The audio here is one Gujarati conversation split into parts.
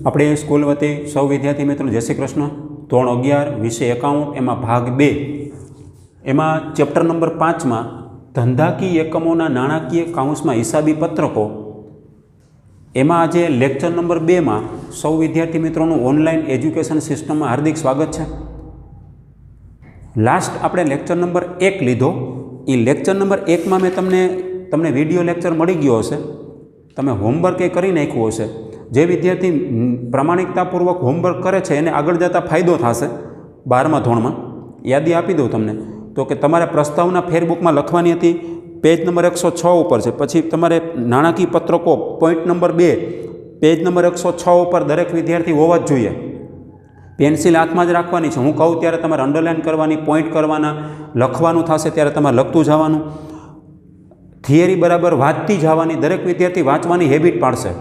આપણે સ્કૂલ વતી સૌ વિદ્યાર્થી મિત્રો જય શ્રી કૃષ્ણ। ધોરણ 11 વિષય એકાઉન્ટ એમાં ભાગ 2 એમાં ચેપ્ટર નંબર 5 માં ધંધાકીય એકમોના નાણાકીય કાઉન્સમાં હિસાબી પત્રકો એમાં આજે લેક્ચર નંબર 2 માં સૌ વિદ્યાર્થી મિત્રોનું ઓનલાઈન એજ્યુકેશન સિસ્ટમમાં હાર્દિક સ્વાગત છે। લાસ્ટ આપણે લેક્ચર નંબર 1 લીધો। એ લેક્ચર નંબર 1 માં મેં તમને વિડીયો લેક્ચર મળી ગયો હશે, તમે હોમવર્ક એ કરી નાખ્યું હશે। જે વિદ્યાર્થી પ્રામાણિકતાપૂર્વક હોમવર્ક કરે છે એને આગળ જતાં ફાયદો થશે। 12મા ધોરણમાં યાદી આપી દઉં તમને તો કે તમારે પ્રસ્તાવના ફેરબુકમાં લખવાની હતી, પેજ નંબર 106 ઉપર છે। પછી તમારે નાણાકીય પત્રકો પોઈન્ટ નંબર 2 પેજ નંબર 106 ઉપર દરેક વિદ્યાર્થી હોવા જ જોઈએ। પેન્સિલ હાથમાં જ રાખવાની છે, હું કહું ત્યારે તમારે અંડરલાઇન કરવાની, પોઈન્ટ કરવાના, લખવાનું થશે ત્યારે તમારે લખતું જવાનું, થિયરી બરાબર વાંચતી જવાની, દરેક વિદ્યાર્થી વાંચવાની હેબિટ પાડશે।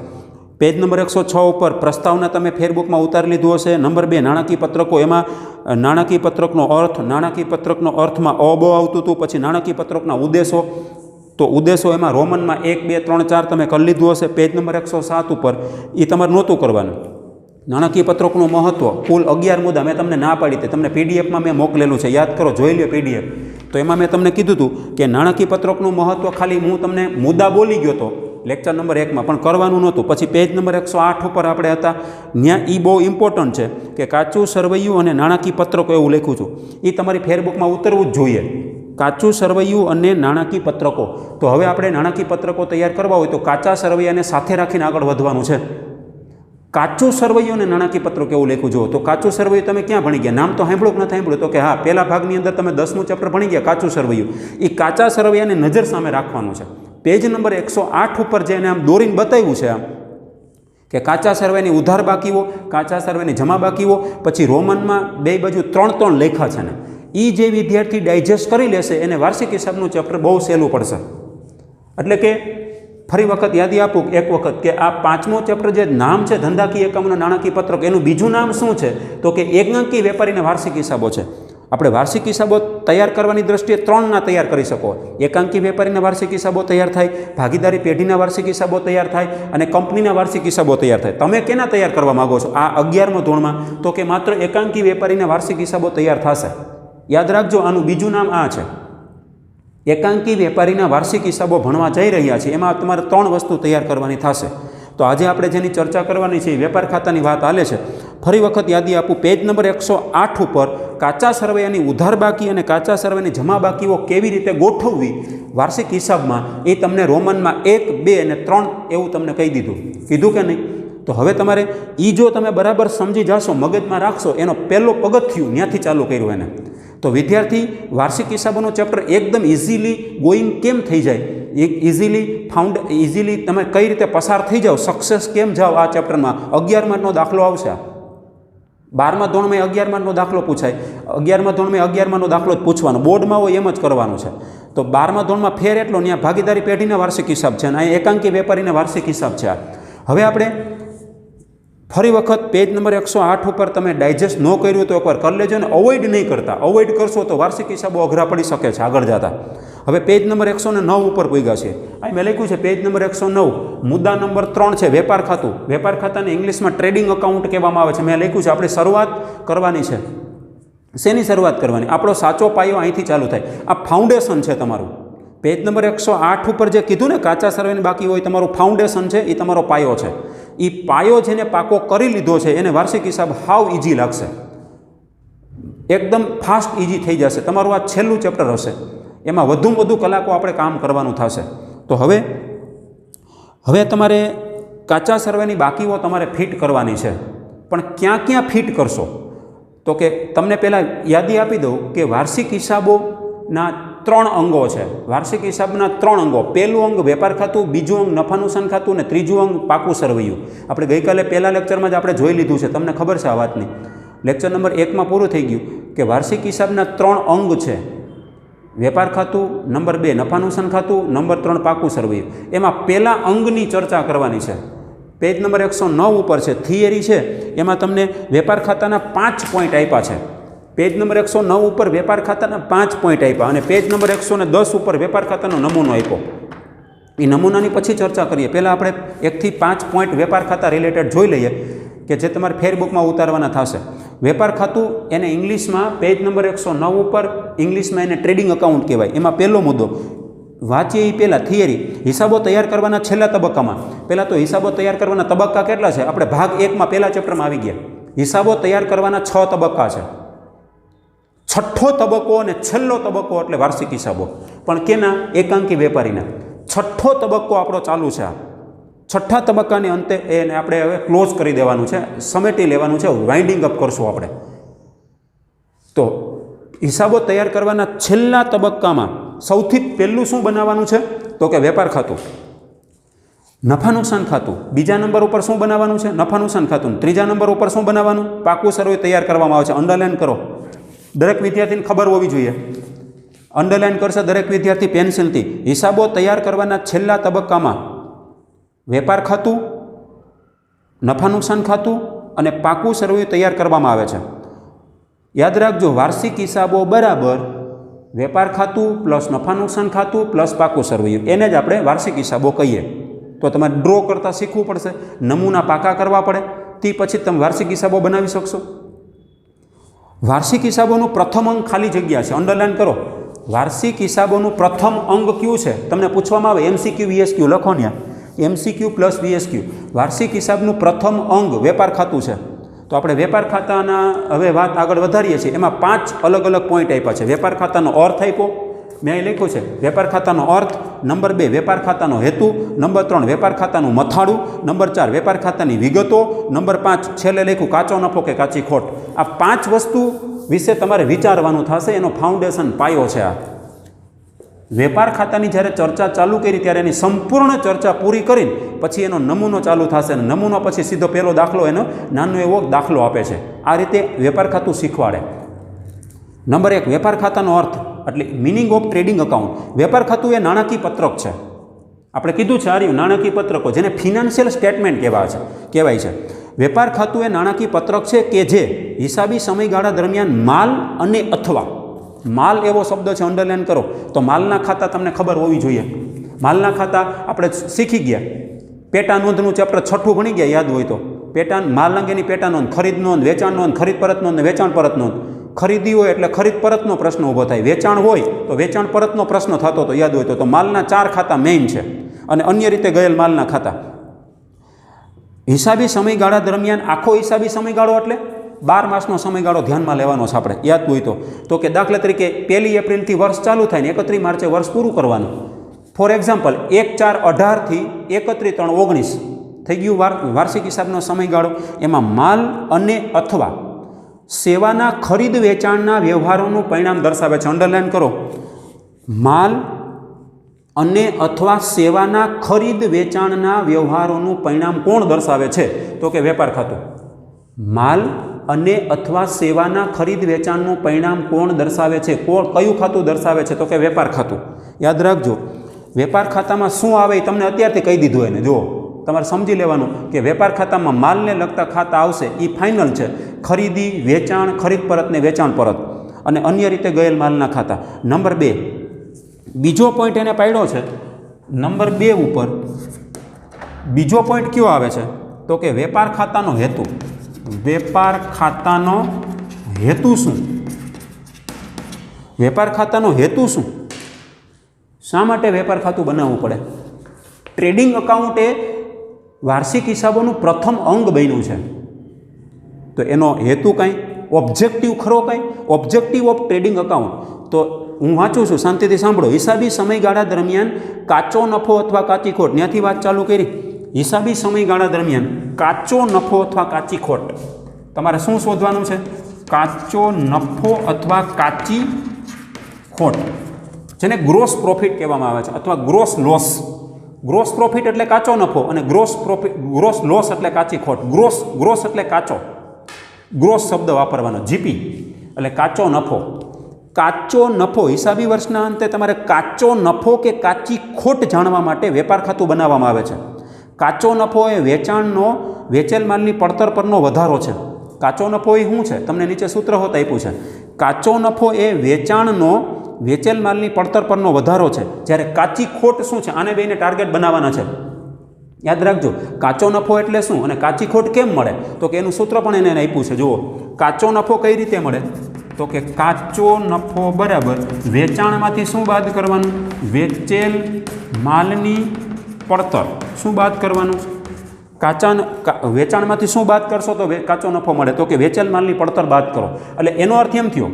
પેજ નંબર 106 ઉપર પ્રસ્તાવના તમે ફેરબુકમાં ઉતારી લીધું હશે। નંબર 2 નાણાકીય પત્રકો, એમાં નાણાકીય પત્રકનો અર્થ, નાણાકીય પત્રકનો અર્થમાં અબો આવતું હતું, પછી નાણાકીય પત્રકના ઉદ્દેશો, તો ઉદ્દેશો એમાં રોમનમાં 1, 2, 3, 4 તમે કરી લીધું હશે। પેજ નંબર 107 ઉપર એ તમારે નહોતું કરવાનું। નાણાકીય પત્રકનું મહત્ત્વ, કુલ 11 મુદ્દા મેં તમને ના પાડી હતી, તમને પીડીએફમાં મેં મોકલેલું છે, યાદ કરો, જોઈ લો પીડીએફ। તો એમાં મેં તમને કીધું હતું કે નાણાકીય પત્રકનું મહત્ત્વ ખાલી હું તમને મુદ્દા બોલી ગયો હતો લેક્ચર નંબર 1 માં, પણ કરવાનું નહોતું। પછી પેજ નંબર 108 ઉપર આપણે હતા, ત્યાં એ બહુ ઇમ્પોર્ટન્ટ છે કે કાચું સરવૈયું અને નાણાકીય પત્રકો એવું લખ્યું છું, એ તમારી ફેરબુકમાં ઉતરવું જ જોઈએ। કાચું સરવૈયું અને નાણાકીય પત્રકો, તો હવે આપણે નાણાકીય પત્રકો તૈયાર કરવા હોય તો કાચા સરવૈયાને સાથે રાખીને આગળ વધવાનું છે। કાચું સરવૈયું અને નાણાકીય પત્રક એવું લખ્યું જુઓ, તો કાચું સરવૈયું તમે ક્યાં ભણી ગયા? નામ તો સાંભળ્યું કે ન સાંભળ્યું? તો કે હા, પહેલા ભાગની અંદર તમે 10મું ચેપ્ટર ભણી ગયા કાચું સરવૈયું। એ કાચા સરવૈયાને નજર સામે રાખવાનું છે। પેજ નંબર 108 ઉપર જે એને આમ દોરીને બતાવ્યું છે આમ કે કાચા સરવૈયાની ઉધાર બાકીઓ, કાચા સરવૈયાની જમા બાકીઓ, પછી રોમનમાં બે બાજુ 3 લેખા છે ને, એ જે વિદ્યાર્થી ડાયજેસ્ટ કરી લેશે એને વાર્ષિક હિસાબનું ચેપ્ટર બહુ સહેલું પડશે। એટલે કે ફરી વખત યાદી આપું એક વખત કે આ 5મું ચેપ્ટર જે નામ છે ધંધાકીય એકમોના નાણાકીય પત્રક, એનું બીજું નામ શું છે તો કે એકાંકી વેપારીના વાર્ષિક હિસાબો છે। આપણે વાર્ષિક હિસાબો તૈયાર કરવાની દ્રષ્ટિએ 3 તૈયાર કરી શકો। એકાંકી વેપારીના વાર્ષિક હિસાબો તૈયાર થાય, ભાગીદારી પેઢીના વાર્ષિક હિસાબો તૈયાર થાય અને કંપનીના વાર્ષિક હિસાબો તૈયાર થાય। તમે કેના તૈયાર કરવા માગો છો આ 11મા ધોરણમાં? તો કે માત્ર એકાંકી વેપારીના વાર્ષિક હિસાબો તૈયાર થશે। યાદ રાખજો, આનું બીજું નામ આ છે। એકાંકી વેપારીના વાર્ષિક હિસાબો ભણવા જઈ રહ્યા છીએ, એમાં તમારે 3 વસ્તુ તૈયાર કરવાની થશે। તો આજે આપણે જેની ચર્ચા કરવાની છે એ વેપાર ખાતાની વાત હાલે છે। ફરી વખત યાદી આપું, પેજ નંબર 108 ઉપર કાચા સરવૈયાની ઉધાર બાકી અને કાચા સરવૈયાની જમા બાકીઓ કેવી રીતે ગોઠવવી વાર્ષિક હિસાબમાં, એ તમને રોમનમાં 1, 2 અને 3 એવું તમને કહી કીધું કે નહીં? તો હવે તમારે એ જો તમે બરાબર સમજી જશો, મગજમાં રાખશો, એનો પહેલો પગથિયું ત્યાંથી ચાલુ કર્યું એને, તો વિદ્યાર્થી વાર્ષિક હિસાબોનું ચેપ્ટર એકદમ ઇઝીલી ગોઈંગ કેમ થઈ જાય, ઇઝીલી તમે કઈ રીતે પસાર થઈ જાઓ, સક્સેસ કેમ જાઓ આ ચેપ્ટરમાં। 11 માર્કનો દાખલો આવશે। 12મા ધોરણમાં 11 માર્કનો દાખલો પૂછાય, 11મા ધોરણમાં 11 માર્કનો દાખલો જ પૂછવાનો, બોર્ડમાં હોય એમ જ કરવાનું છે। તો 12મા ધોરણમાં ફેર એટલો, ત્યાં ભાગીદારી પેઢીના વાર્ષિક હિસાબ છે અને અહીં એકાંકી વેપારીના વાર્ષિક હિસાબ છે। હવે આપણે ફરી વખત પેજ નંબર 108 ઉપર તમે ડાયજેસ્ટ ન કર્યું તો એકવાર કરી લેજો ને અવોઇડ નહીં કરતા। અવોઇડ કરશો તો વાર્ષિક હિસાબો અઘરા પડી શકે છે આગળ જતા। હવે પેજ નંબર 109 ઉપર પૂગ્યા છે, અહીં મેં લખ્યું છે પેજ નંબર 109 મુદ્દા નંબર 3 છે વેપાર ખાતું। વેપાર ખાતાને ઇંગ્લિશમાં ટ્રેડિંગ અકાઉન્ટ કહેવામાં આવે છે। મેં લખ્યું છે આપણે શરૂઆત કરવાની છે। શેની શરૂઆત કરવાની? આપણો સાચો પાયો અહીંથી ચાલુ થાય, આ ફાઉન્ડેશન છે તમારું। પેજ નંબર 108 ઉપર જે કીધું ને કાચા સરવૈયાની બાકી હોય, તમારું ફાઉન્ડેશન છે, એ તમારો પાયો છે। એ પાયો જેને પાકો કરી લીધો છે એને વાર્ષિક હિસાબ હાવ ઇઝી લાગશે, એકદમ ફાસ્ટ ઇઝી થઈ જશે। તમારું આ છેલ્લું ચેપ્ટર હશે, એમાં વધુમાં વધુ કલાકો આપણે કામ કરવાનું થશે। તો હવે તમારે કાચા સરવૈયાની બાકીઓ તમારે ફિટ કરવાની છે, પણ ક્યાં ફિટ કરશો? તો કે તમને પહેલાં યાદી આપી દઉં કે વાર્ષિક હિસાબોના 3 અંગો છે। વાર્ષિક હિસાબના 3 અંગો, પહેલું અંગ વેપાર ખાતું, બીજું અંગ નફા નુકસાન ખાતું અને ત્રીજું અંગ પાકું સરવૈયું। આપણે ગઈકાલે પહેલા લેક્ચરમાં જ આપણે જોઈ લીધું છે, તમને ખબર છે આ વાતની। લેક્ચર નંબર 1 માં પૂરું થઈ ગયું કે વાર્ષિક હિસાબના 3 અંગ છે, વેપાર ખાતું, નંબર 2 નફા નુકસાન ખાતું, નંબર 3 પાકું સરવૈયું। એમાં પહેલા અંગની ચર્ચા કરવાની છે। પેજ નંબર 109 ઉપર છે, થિયરી છે, એમાં તમને વેપાર ખાતાના 5 પોઈન્ટ આપ્યા છે। પેજ નંબર 109 ઉપર વેપાર ખાતાના 5 પોઈન્ટ આપ્યા અને પેજ નંબર 110 ઉપર વેપાર ખાતાનો નમૂનો આપ્યો। એ નમૂનાની પછી ચર્ચા કરીએ, પહેલાં આપણે 1 થી 5 પોઈન્ટ વેપાર ખાતા રિલેટેડ જોઈ લઈએ। કે જે તમારે ફેરબુકમાં ઉતારવાના થશે. વેપાર ખાતું એને ઇંગ્લિશમાં પેજ નંબર 109 ઉપર ઇંગ્લિશમાં એને ટ્રેડિંગ એકાઉન્ટ કહેવાય. એમાં પહેલો મુદ્દો વાંચીએ એ પહેલાં થિયરી, હિસાબો તૈયાર કરવાના છેલ્લા તબક્કામાં. પહેલાં તો હિસાબો તૈયાર કરવાના તબક્કા કેટલા છે? આપણે ભાગ 1માં પહેલા ચેપ્ટરમાં આવી ગયા. હિસાબો તૈયાર કરવાના 6 તબક્કા છે. છઠ્ઠો તબક્કો અને છેલ્લો તબક્કો એટલે વાર્ષિક હિસાબો. પણ કેના? એકાંકી વેપારીના. છઠ્ઠો તબક્કો આપણો ચાલુ છે. છઠ્ઠા તબક્કાની અંતે એને આપણે હવે ક્લોઝ કરી દેવાનું છે, સમેટી લેવાનું છે, વાઇન્ડિંગ અપ કરશું આપણે. તો હિસાબો તૈયાર કરવાના છેલ્લા તબક્કામાં સૌથી પહેલું શું બનાવવાનું છે? તો કે વેપાર ખાતું, નફા નુકસાન ખાતું. બીજા નંબર ઉપર શું બનાવવાનું છે? નફા નુકસાન ખાતું. ત્રીજા નંબર ઉપર શું બનાવવાનું? પાકું સર્વે તૈયાર કરવામાં આવે છે. અંડરલાઇન કરો, દરેક વિદ્યાર્થીને ખબર હોવી જોઈએ. અંડરલાઇન કરશે દરેક વિદ્યાર્થી પેન્સિલથી. હિસાબો તૈયાર કરવાના છેલ્લા તબક્કામાં વેપાર ખાતું, નફા નુકસાન ખાતું અને પાકું સર્વે તૈયાર કરવામાં આવે છે. યાદ રાખજો, વાર્ષિક હિસાબો બરાબર વેપાર ખાતું પ્લસ નફા નુકસાન ખાતું પ્લસ પાકું સરવૈયું, એને જ આપણે વાર્ષિક હિસાબો કહીએ. તો તમારે ડ્રો કરતાં શીખવું પડશે, નમૂના પાકા કરવા પડે, તે પછી તમે વાર્ષિક હિસાબો બનાવી શકશો. વાર્ષિક હિસાબોનું પ્રથમ અંગ ખાલી જગ્યા છે, અંડરલાઇન કરો. વાર્ષિક હિસાબોનું પ્રથમ અંગ કયું છે? તમને પૂછવામાં આવે MCQ VSQ લખો ને, MCQ પ્લસ VSQ. વાર્ષિક હિસાબનું પ્રથમ અંગ વેપાર ખાતું છે. તો આપણે વેપાર ખાતાના હવે વાત આગળ વધારીએ છીએ. એમાં 5 અલગ અલગ પોઈન્ટ આપ્યા છે. વેપાર ખાતાનો અર્થ આપ્યો, મેં અહીં લખ્યું છે વેપાર ખાતાનો અર્થ. નંબર 2 વેપાર ખાતાનો હેતુ. નંબર 3 વેપાર ખાતાનું મથાળું. નંબર 4 વેપાર ખાતાની વિગતો. નંબર 5 છેલ્લે લખ્યું કાચો નફો કે કાચી ખોટ. આ 5 વસ્તુ વિશે તમારે વિચારવાનું થશે. એનો ફાઉન્ડેશન પાયો છે આ. વેપાર ખાતાની જ્યારે ચર્ચા ચાલુ કરી ત્યારે એની સંપૂર્ણ ચર્ચા પૂરી કરીને પછી એનો નમૂનો ચાલુ થશે. અને નમૂનો પછી સીધો પહેલો દાખલો એનો નાનો એવો દાખલો આપે છે. આ રીતે વેપાર ખાતું શીખવાડે. નંબર 1 વેપાર ખાતાનો અર્થ એટલે મિનિંગ ઓફ ટ્રેડિંગ એકાઉન્ટ. વેપાર ખાતું એ નાણાકીય પત્રક છે. આપણે કીધું છે આર્યું નાણાકીય પત્રકો, જેને ફિનાન્શિયલ સ્ટેટમેન્ટ કહેવાય છે. વેપાર ખાતું એ નાણાકીય પત્રક છે કે જે હિસાબી સમયગાળા દરમિયાન માલ અને અથવા, માલ એવો શબ્દ છે, અંડરલાઇન કરો. તો માલના ખાતા તમને ખબર હોવી જોઈએ. માલના ખાતા આપણે શીખી ગયા. પેટા નોંધનું ચેપ્ટર 6 ભણી ગયા, યાદ હોય તો. માલ અંગેની પેટા નોંધ, ખરીદ નોંધ, વેચાણ નોંધ, ખરીદ પરત નોંધ, વેચાણ પરત નોંધ. ખરીદી હોય એટલે ખરીદ પરતનો પ્રશ્ન ઊભો થાય, વેચાણ હોય તો વેચાણ પરતનો પ્રશ્ન થતો હતો, યાદ હોય તો. માલના 4 ખાતા મેઇન છે અને અન્ય રીતે ગયેલ માલના ખાતા. હિસાબી સમયગાળા દરમિયાન આખો હિસાબી સમયગાળો એટલે 12 માસનો સમયગાળો ધ્યાનમાં લેવાનો છે આપણે, યાદ હોય તો. કે દાખલા તરીકે 1 એપ્રિલથી વર્ષ ચાલુ થાય ને 31 માર્ચે વર્ષ પૂરું કરવાનું. ફોર એક્ઝામ્પલ 1/4/18 થી 31/3/19 થઈ ગયું વાર્ષિક હિસાબનો સમયગાળો. એમાં માલ અને અથવા સેવાના ખરીદ વેચાણના વ્યવહારોનું પરિણામ દર્શાવે છે. અંડરલાઇન કરો. માલ અને અથવા સેવાના ખરીદ વેચાણના વ્યવહારોનું પરિણામ કોણ દર્શાવે છે? તો કે વેપાર ખાતું. માલ અને અથવા સેવાના ખરીદ વેચાણનું પરિણામ કોણ દર્શાવે છે? કયું ખાતું દર્શાવે છે? તો કે વેપાર ખાતું. યાદ રાખજો, વેપાર ખાતામાં શું આવે એ તમને અત્યારથી કહી દીધું એને. જુઓ, તમારે સમજી લેવાનું કે વેપાર ખાતામાં માલને લગતા ખાતા આવશે, એ ફાઇનલ છે. ખરીદી, વેચાણ, ખરીદ પરત ને વેચાણ પરત, અને અન્ય રીતે ગયેલ માલના ખાતા. નંબર 2 બીજો પોઈન્ટ એને પાડ્યો છે. નંબર 2 ઉપર બીજો પોઈન્ટ કયો આવે છે? તો કે વેપાર ખાતાનો હેતુ. વેપાર ખાતાનો હેતુ શું? વેપાર ખાતાનો હેતુ શું? શા માટે વેપાર ખાતું બનાવવું પડે? ટ્રેડિંગ એકાઉન્ટ એ વાર્ષિક હિસાબોનું પ્રથમ અંગ બન્યું છે. તો એનો હેતુ કાંઈ ઓબ્જેક્ટિવ ખરો? કાંઈ ઓબ્જેક્ટિવ ઓફ ટ્રેડિંગ એકાઉન્ટ. તો હું વાંચું છું, શાંતિથી સાંભળો. હિસાબી સમયગાળા દરમિયાન કાચો નફો અથવા કાચી ખોટ, ત્યાંથી વાત ચાલુ કરી. હિસાબી સમયગાળા દરમિયાન કાચો નફો અથવા કાચી ખોટ તમારે શું શોધવાનું છે? કાચો નફો અથવા કાચી ખોટ, જેને ગ્રોસ પ્રોફિટ કહેવામાં આવે છે, અથવા ગ્રોસ લોસ. ગ્રોસ પ્રોફિટ એટલે કાચો નફો અને ગ્રોસ લોસ એટલે કાચી ખોટ. ગ્રોસ એટલે કાચો, ગ્રોસ શબ્દ વાપરવાનો. જીપી એટલે કાચો નફો. કાચો નફો હિસાબી વર્ષના અંતે તમારે કાચો નફો કે કાચી ખોટ જાણવા માટે વેપાર ખાતું બનાવવામાં આવે છે. કાચો નફો એ વેચેલ માલની પડતર પરનો વધારો છે. કાચો નફો એ શું છે? તમને નીચે સૂત્ર હોત આપ્યું છે. કાચો નફો એ વેચેલ માલની પડતર પરનો વધારો છે. જ્યારે કાચી ખોટ શું છે? આને બેને ટાર્ગેટ બનાવવાના છે. યાદ રાખજો, કાચો નફો એટલે શું અને કાચી ખોટ કેમ મળે, તો કે એનું સૂત્ર પણ એને આપ્યું છે. જુઓ, કાચો નફો કઈ રીતે મળે, તો કે કાચો નફો બરાબર વેચાણમાંથી શું બાદ કરવાનું, વેચેલ માલની પડતર. શું બાદ કરવાનું, વેચાણમાંથી શું બાદ કરશો તો કાચો નફો મળે, તો કે વેચેલ માલની પડતર બાદ કરો. એટલે એનો અર્થ એમ થયો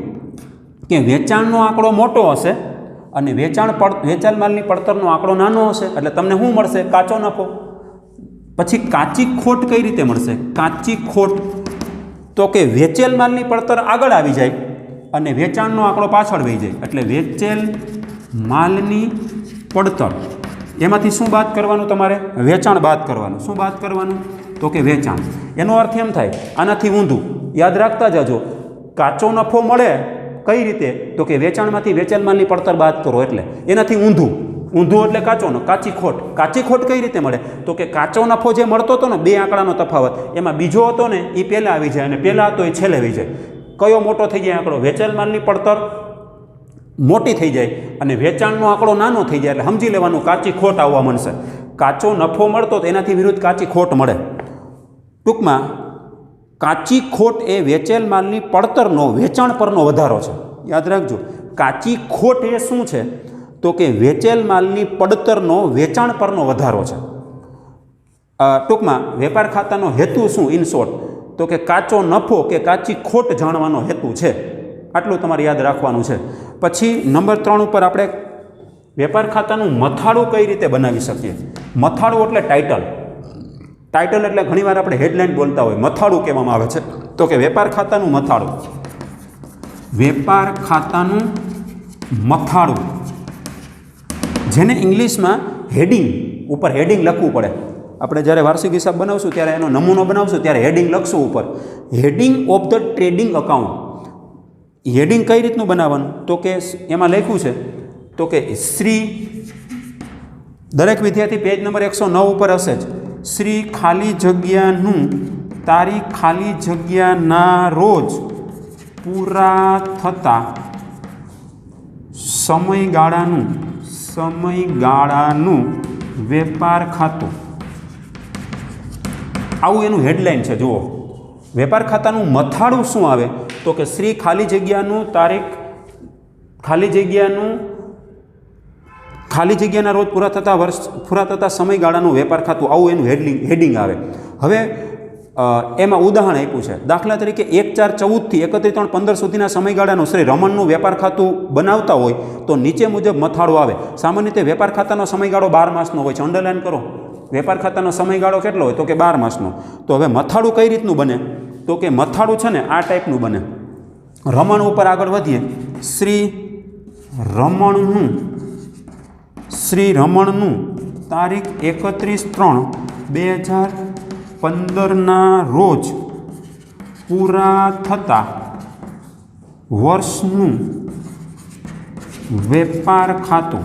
કે વેચાણનો આંકડો મોટો હશે અને વેચાણ માલની પડતરનો આંકડો નાનો હશે, એટલે તમને શું મળશે, કાચો નફો. પછી કાચી ખોટ કઈ રીતે મળશે, કાચી ખોટ તો કે વેચેલ માલની પડતર આગળ આવી જાય અને વેચાણનો આંકડો પાછળ વહી જાય, એટલે વેચેલ માલની પડતર એમાંથી શું બાદ કરવાનું, તમારે વેચાણ બાદ કરવાનું. શું બાદ કરવાનું, તો કે વેચાણ. એનો અર્થ એમ થાય, આનાથી ઊંધું યાદ રાખતા જાજો, કાચો નફો મળે કઈ રીતે, તો કે વેચાણમાંથી વેચેલ માલની પડતર બાદ કરો, એટલે એનાથી ઊંધું. ઊંધું એટલે કાચી ખોટ. કાચી ખોટ કઈ રીતે મળે, તો કે કાચો નફો જે મળતો હતો ને, બે આંકડાનો તફાવત, એમાં બીજો હતો ને એ પહેલાં આવી જાય અને પહેલાં હતો એ છેલ્લે આવી જાય. કયો મોટો થઈ જાય આંકડો, વેચેલ માલની પડતર મોટી થઈ જાય અને વેચાણનો આંકડો નાનો થઈ જાય, એટલે સમજી લેવાનું કાચી ખોટ આવવા મળશે. કાચો નફો મળતો તો એનાથી વિરુદ્ધ કાચી ખોટ મળે. ટૂંકમાં કાચી ખોટ એ વેચેલ માલની પડતરનો વેચાણ પરનો વધારો છે. યાદ રાખજો, કાચી ખોટ એ શું છે, તો કે વેચેલ માલની પડતરનો વેચાણ પરનો વધારો છે. ટૂંકમાં વેપાર ખાતાનો હેતુ શું, ઇન શોર્ટ, તો કે કાચો નફો કે કાચી ખોટ જાણવાનો હેતુ છે. આટલું તમારે યાદ રાખવાનું છે. પછી નંબર 3 ઉપર આપણે વેપાર ખાતાનું મથાળું કઈ રીતે બનાવી શકીએ. મથાળું એટલે ટાઇટલ એટલે ઘણીવાર આપણે હેડલાઇન બોલતા હોય, મથાળું કહેવામાં આવે છે. તો કે વેપાર ખાતાનું મથાળું, વેપાર ખાતાનું મથાળું, જેને ઇંગ્લિશમાં હેડિંગ, ઉપર હેડિંગ લખવું પડે. આપણે જ્યારે વાર્ષિક હિસાબ બનાવશું ત્યારે એનો નમૂનો બનાવશું ત્યારે હેડિંગ લખશું ઉપર, heading of the trading account. Heading કઈ રીતનું બનાવવાનું, તો કે એમાં લખ્યું છે, તો કે શ્રી, દરેક વિદ્યાર્થી પેજ નંબર 109 ઉપર હશે જ, શ્રી ખાલી જગ્યાનું તારીખ ખાલી જગ્યાના રોજ પૂરા થતા સમયગાળાનું વેપાર ખાતું. આવું એનું હેડલાઇન છે. જુઓ, વેપાર ખાતાનું મથાળું શું આવે, તો કે શ્રી ખાલી જગ્યાનું તારીખ ખાલી જગ્યાના રોજ પૂરા થતા સમયગાળાનું વેપાર ખાતું. આવું એનું હેડિંગ આવે. હવે એમાં ઉદાહરણ આપ્યું છે. દાખલા તરીકે 1/4/14 થી 31/3/15 સુધીના સમયગાળાનું શ્રી રમણનું વેપાર ખાતું બનાવતા હોય તો નીચે મુજબ મથાળું આવે. સામાન્ય રીતે વેપાર ખાતાનો સમયગાળો 12 માસનો હોય છે. અંડરલાઈન કરો, વેપાર ખાતાનો સમયગાળો કેટલો હોય, તો કે 12 માસનો. તો હવે મથાળું કઈ રીતનું બને, તો કે મથાળું છે ને આ ટાઈપનું બને. રમણ ઉપર આગળ વધીએ, શ્રી રમણનું તારીખ 31/3/2015ના રોજ પૂરા થતા વર્ષનું વેપાર ખાતું.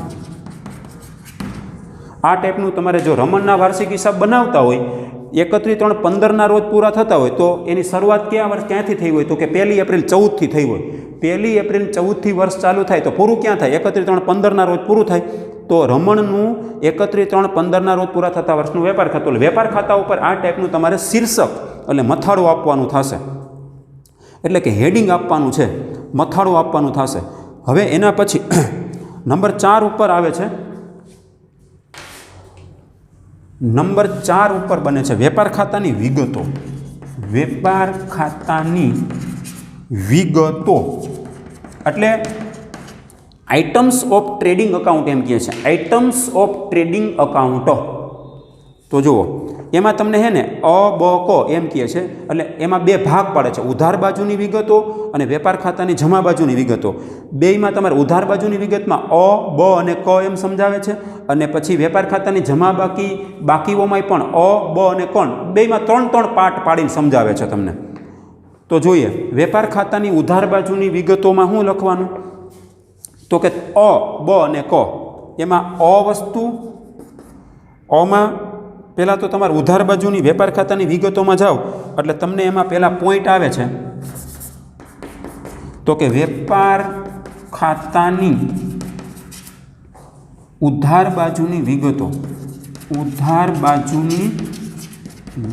આ ટાઈપનું તમારે જો રમણના વાર્ષિક હિસાબ બનાવતા હોય 31/3/15ના રોજ પૂરા થતા હોય તો એની શરૂઆત ક્યાંથી થઈ હોય, તો કે 1 એપ્રિલ 14થી થઈ હોય. 1 એપ્રિલ 14થી વર્ષ ચાલુ થાય તો પૂરું ક્યાં થાય, 31/3/15ના રોજ પૂરું થાય. તો રમણનું 31/3/15ના રોજ પૂરા થતા વર્ષનું વેપાર ખાતું. વેપાર ખાતા ઉપર આ ટાઈપનું તમારે શીર્ષક એટલે મથાળું આપવાનું થશે, એટલે કે હેડિંગ આપવાનું છે, મથાળું આપવાનું થશે. હવે એના પછી નંબર 4 ઉપર આવે છે. નંબર 4 ઉપર બને છે વેપાર ખાતાની વિગતો. વેપાર ખાતાની વિગતો એટલે આઇટમ્સ ઓફ ટ્રેડિંગ અકાઉન્ટ એમ કહે છે. Items of trading account. તો જુઓ, એમાં તમને હે ને અ બ ક એમ કહે છે. એટલે એમાં 2 ભાગ પાડે છે, ઉધાર બાજુની વિગતો અને વેપાર ખાતાની જમા બાજુની વિગતો. બેયમાં તમારે ઉધાર બાજુની વિગતમાં અ બ અને ક એમ સમજાવે છે, અને પછી વેપાર ખાતાની જમા બાકીઓમાંય પણ અ બ અને ક બેયમાં 3 પાર્ટ પાડીને સમજાવે છે તમને. તો જોઈએ, વેપાર ખાતાની ઉધાર બાજુની વિગતોમાં શું લખવાનું, તો કે અ બ અને ક. એમાં અ વસ્તુ, અમાં પહેલાં તો તમારે ઉધાર બાજુની વેપાર ખાતાની વિગતોમાં જાઓ એટલે તમને એમાં પહેલાં પોઈન્ટ આવે છે, તો કે વેપાર ખાતાની ઉધાર બાજુની વિગતો. ઉધાર બાજુની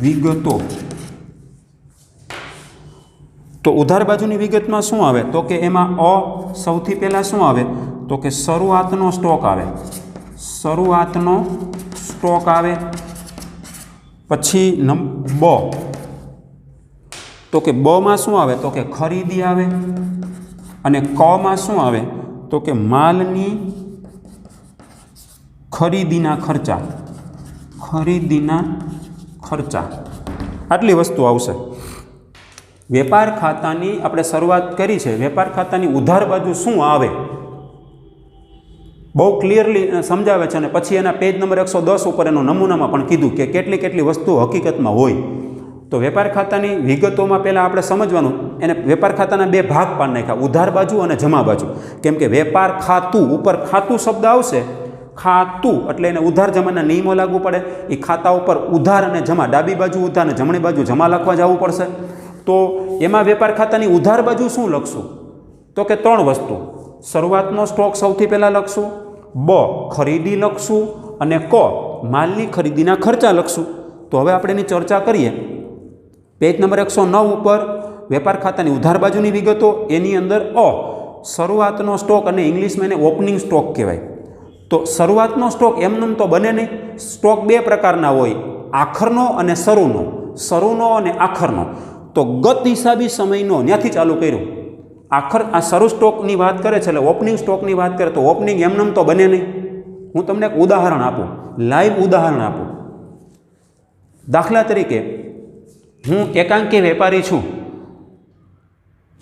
વિગતો। તો ઉધાર બાજુની વિગતમાં શું આવે તો કે એમાં સૌથી પહેલાં શું આવે તો કે શરૂઆતનો સ્ટોક આવે, શરૂઆતનો સ્ટોક આવે। પછી બ તો કે બમાં શું આવે તો કે ખરીદી આવે, અને કમાં શું આવે તો કે માલની ખરીદીના ખર્ચા, ખરીદીના ખર્ચા, આટલી વસ્તુ આવશે। વેપાર ખાતાની આપણે શરૂઆત કરી છે, વેપાર ખાતાની ઉધાર બાજુ શું આવે બહુ ક્લિયરલી સમજાવે છે, અને પછી એના પેજ નંબર 110 ઉપર એનો નમૂનામાં પણ કીધું કે કેટલી કેટલી વસ્તુઓ હકીકતમાં હોય। તો વેપાર ખાતાની વિગતોમાં પહેલાં આપણે સમજવાનું, એને વેપાર ખાતાના બે ભાગ પાડી નાખ્યા, ઉધાર બાજુ અને જમા બાજુ। કેમ કે વેપાર ખાતું ઉપર ખાતું શબ્દ આવશે, ખાતું એટલે એને ઉધાર જમાના નિયમો લાગુ પડે। એ ખાતા ઉપર ઉધાર અને જમા, ડાબી બાજુ ઉધાર અને જમણી બાજુ જમા લખવા જવું પડશે। તો એમાં વેપાર ખાતાની ઉધાર બાજુ શું લખશું તો કે 3 વસ્તુ, શરૂઆતનો સ્ટોક સૌથી પહેલાં લખશું, બ ખરીદી લખશું, અને ક માલની ખરીદીના ખર્ચા લખશું। તો હવે આપણે એની ચર્ચા કરીએ। પેજ નંબર 109 ઉપર વેપાર ખાતાની ઉધાર બાજુની વિગતો, એની અંદર શરૂઆતનો સ્ટોક, અને ઇંગ્લિશમાં એને ઓપનિંગ સ્ટોક કહેવાય। તો શરૂઆતનો સ્ટોક એમનેમ તો બને નહીં, સ્ટોક બે પ્રકારના હોય, આખરનો અને શરૂનો, શરૂનો અને આખરનો। તો ગત હિસાબી સમયનો ત્યાંથી ચાલુ કર્યું, આ શરૂ સ્ટોકની વાત કરે છે, એટલે ઓપનિંગ સ્ટોકની વાત કરે તો ઓપનિંગ એમનેમ તો બને નહીં। હું તમને એક ઉદાહરણ આપું, લાઈવ ઉદાહરણ આપું। દાખલા તરીકે હું એકાંકી વેપારી છું,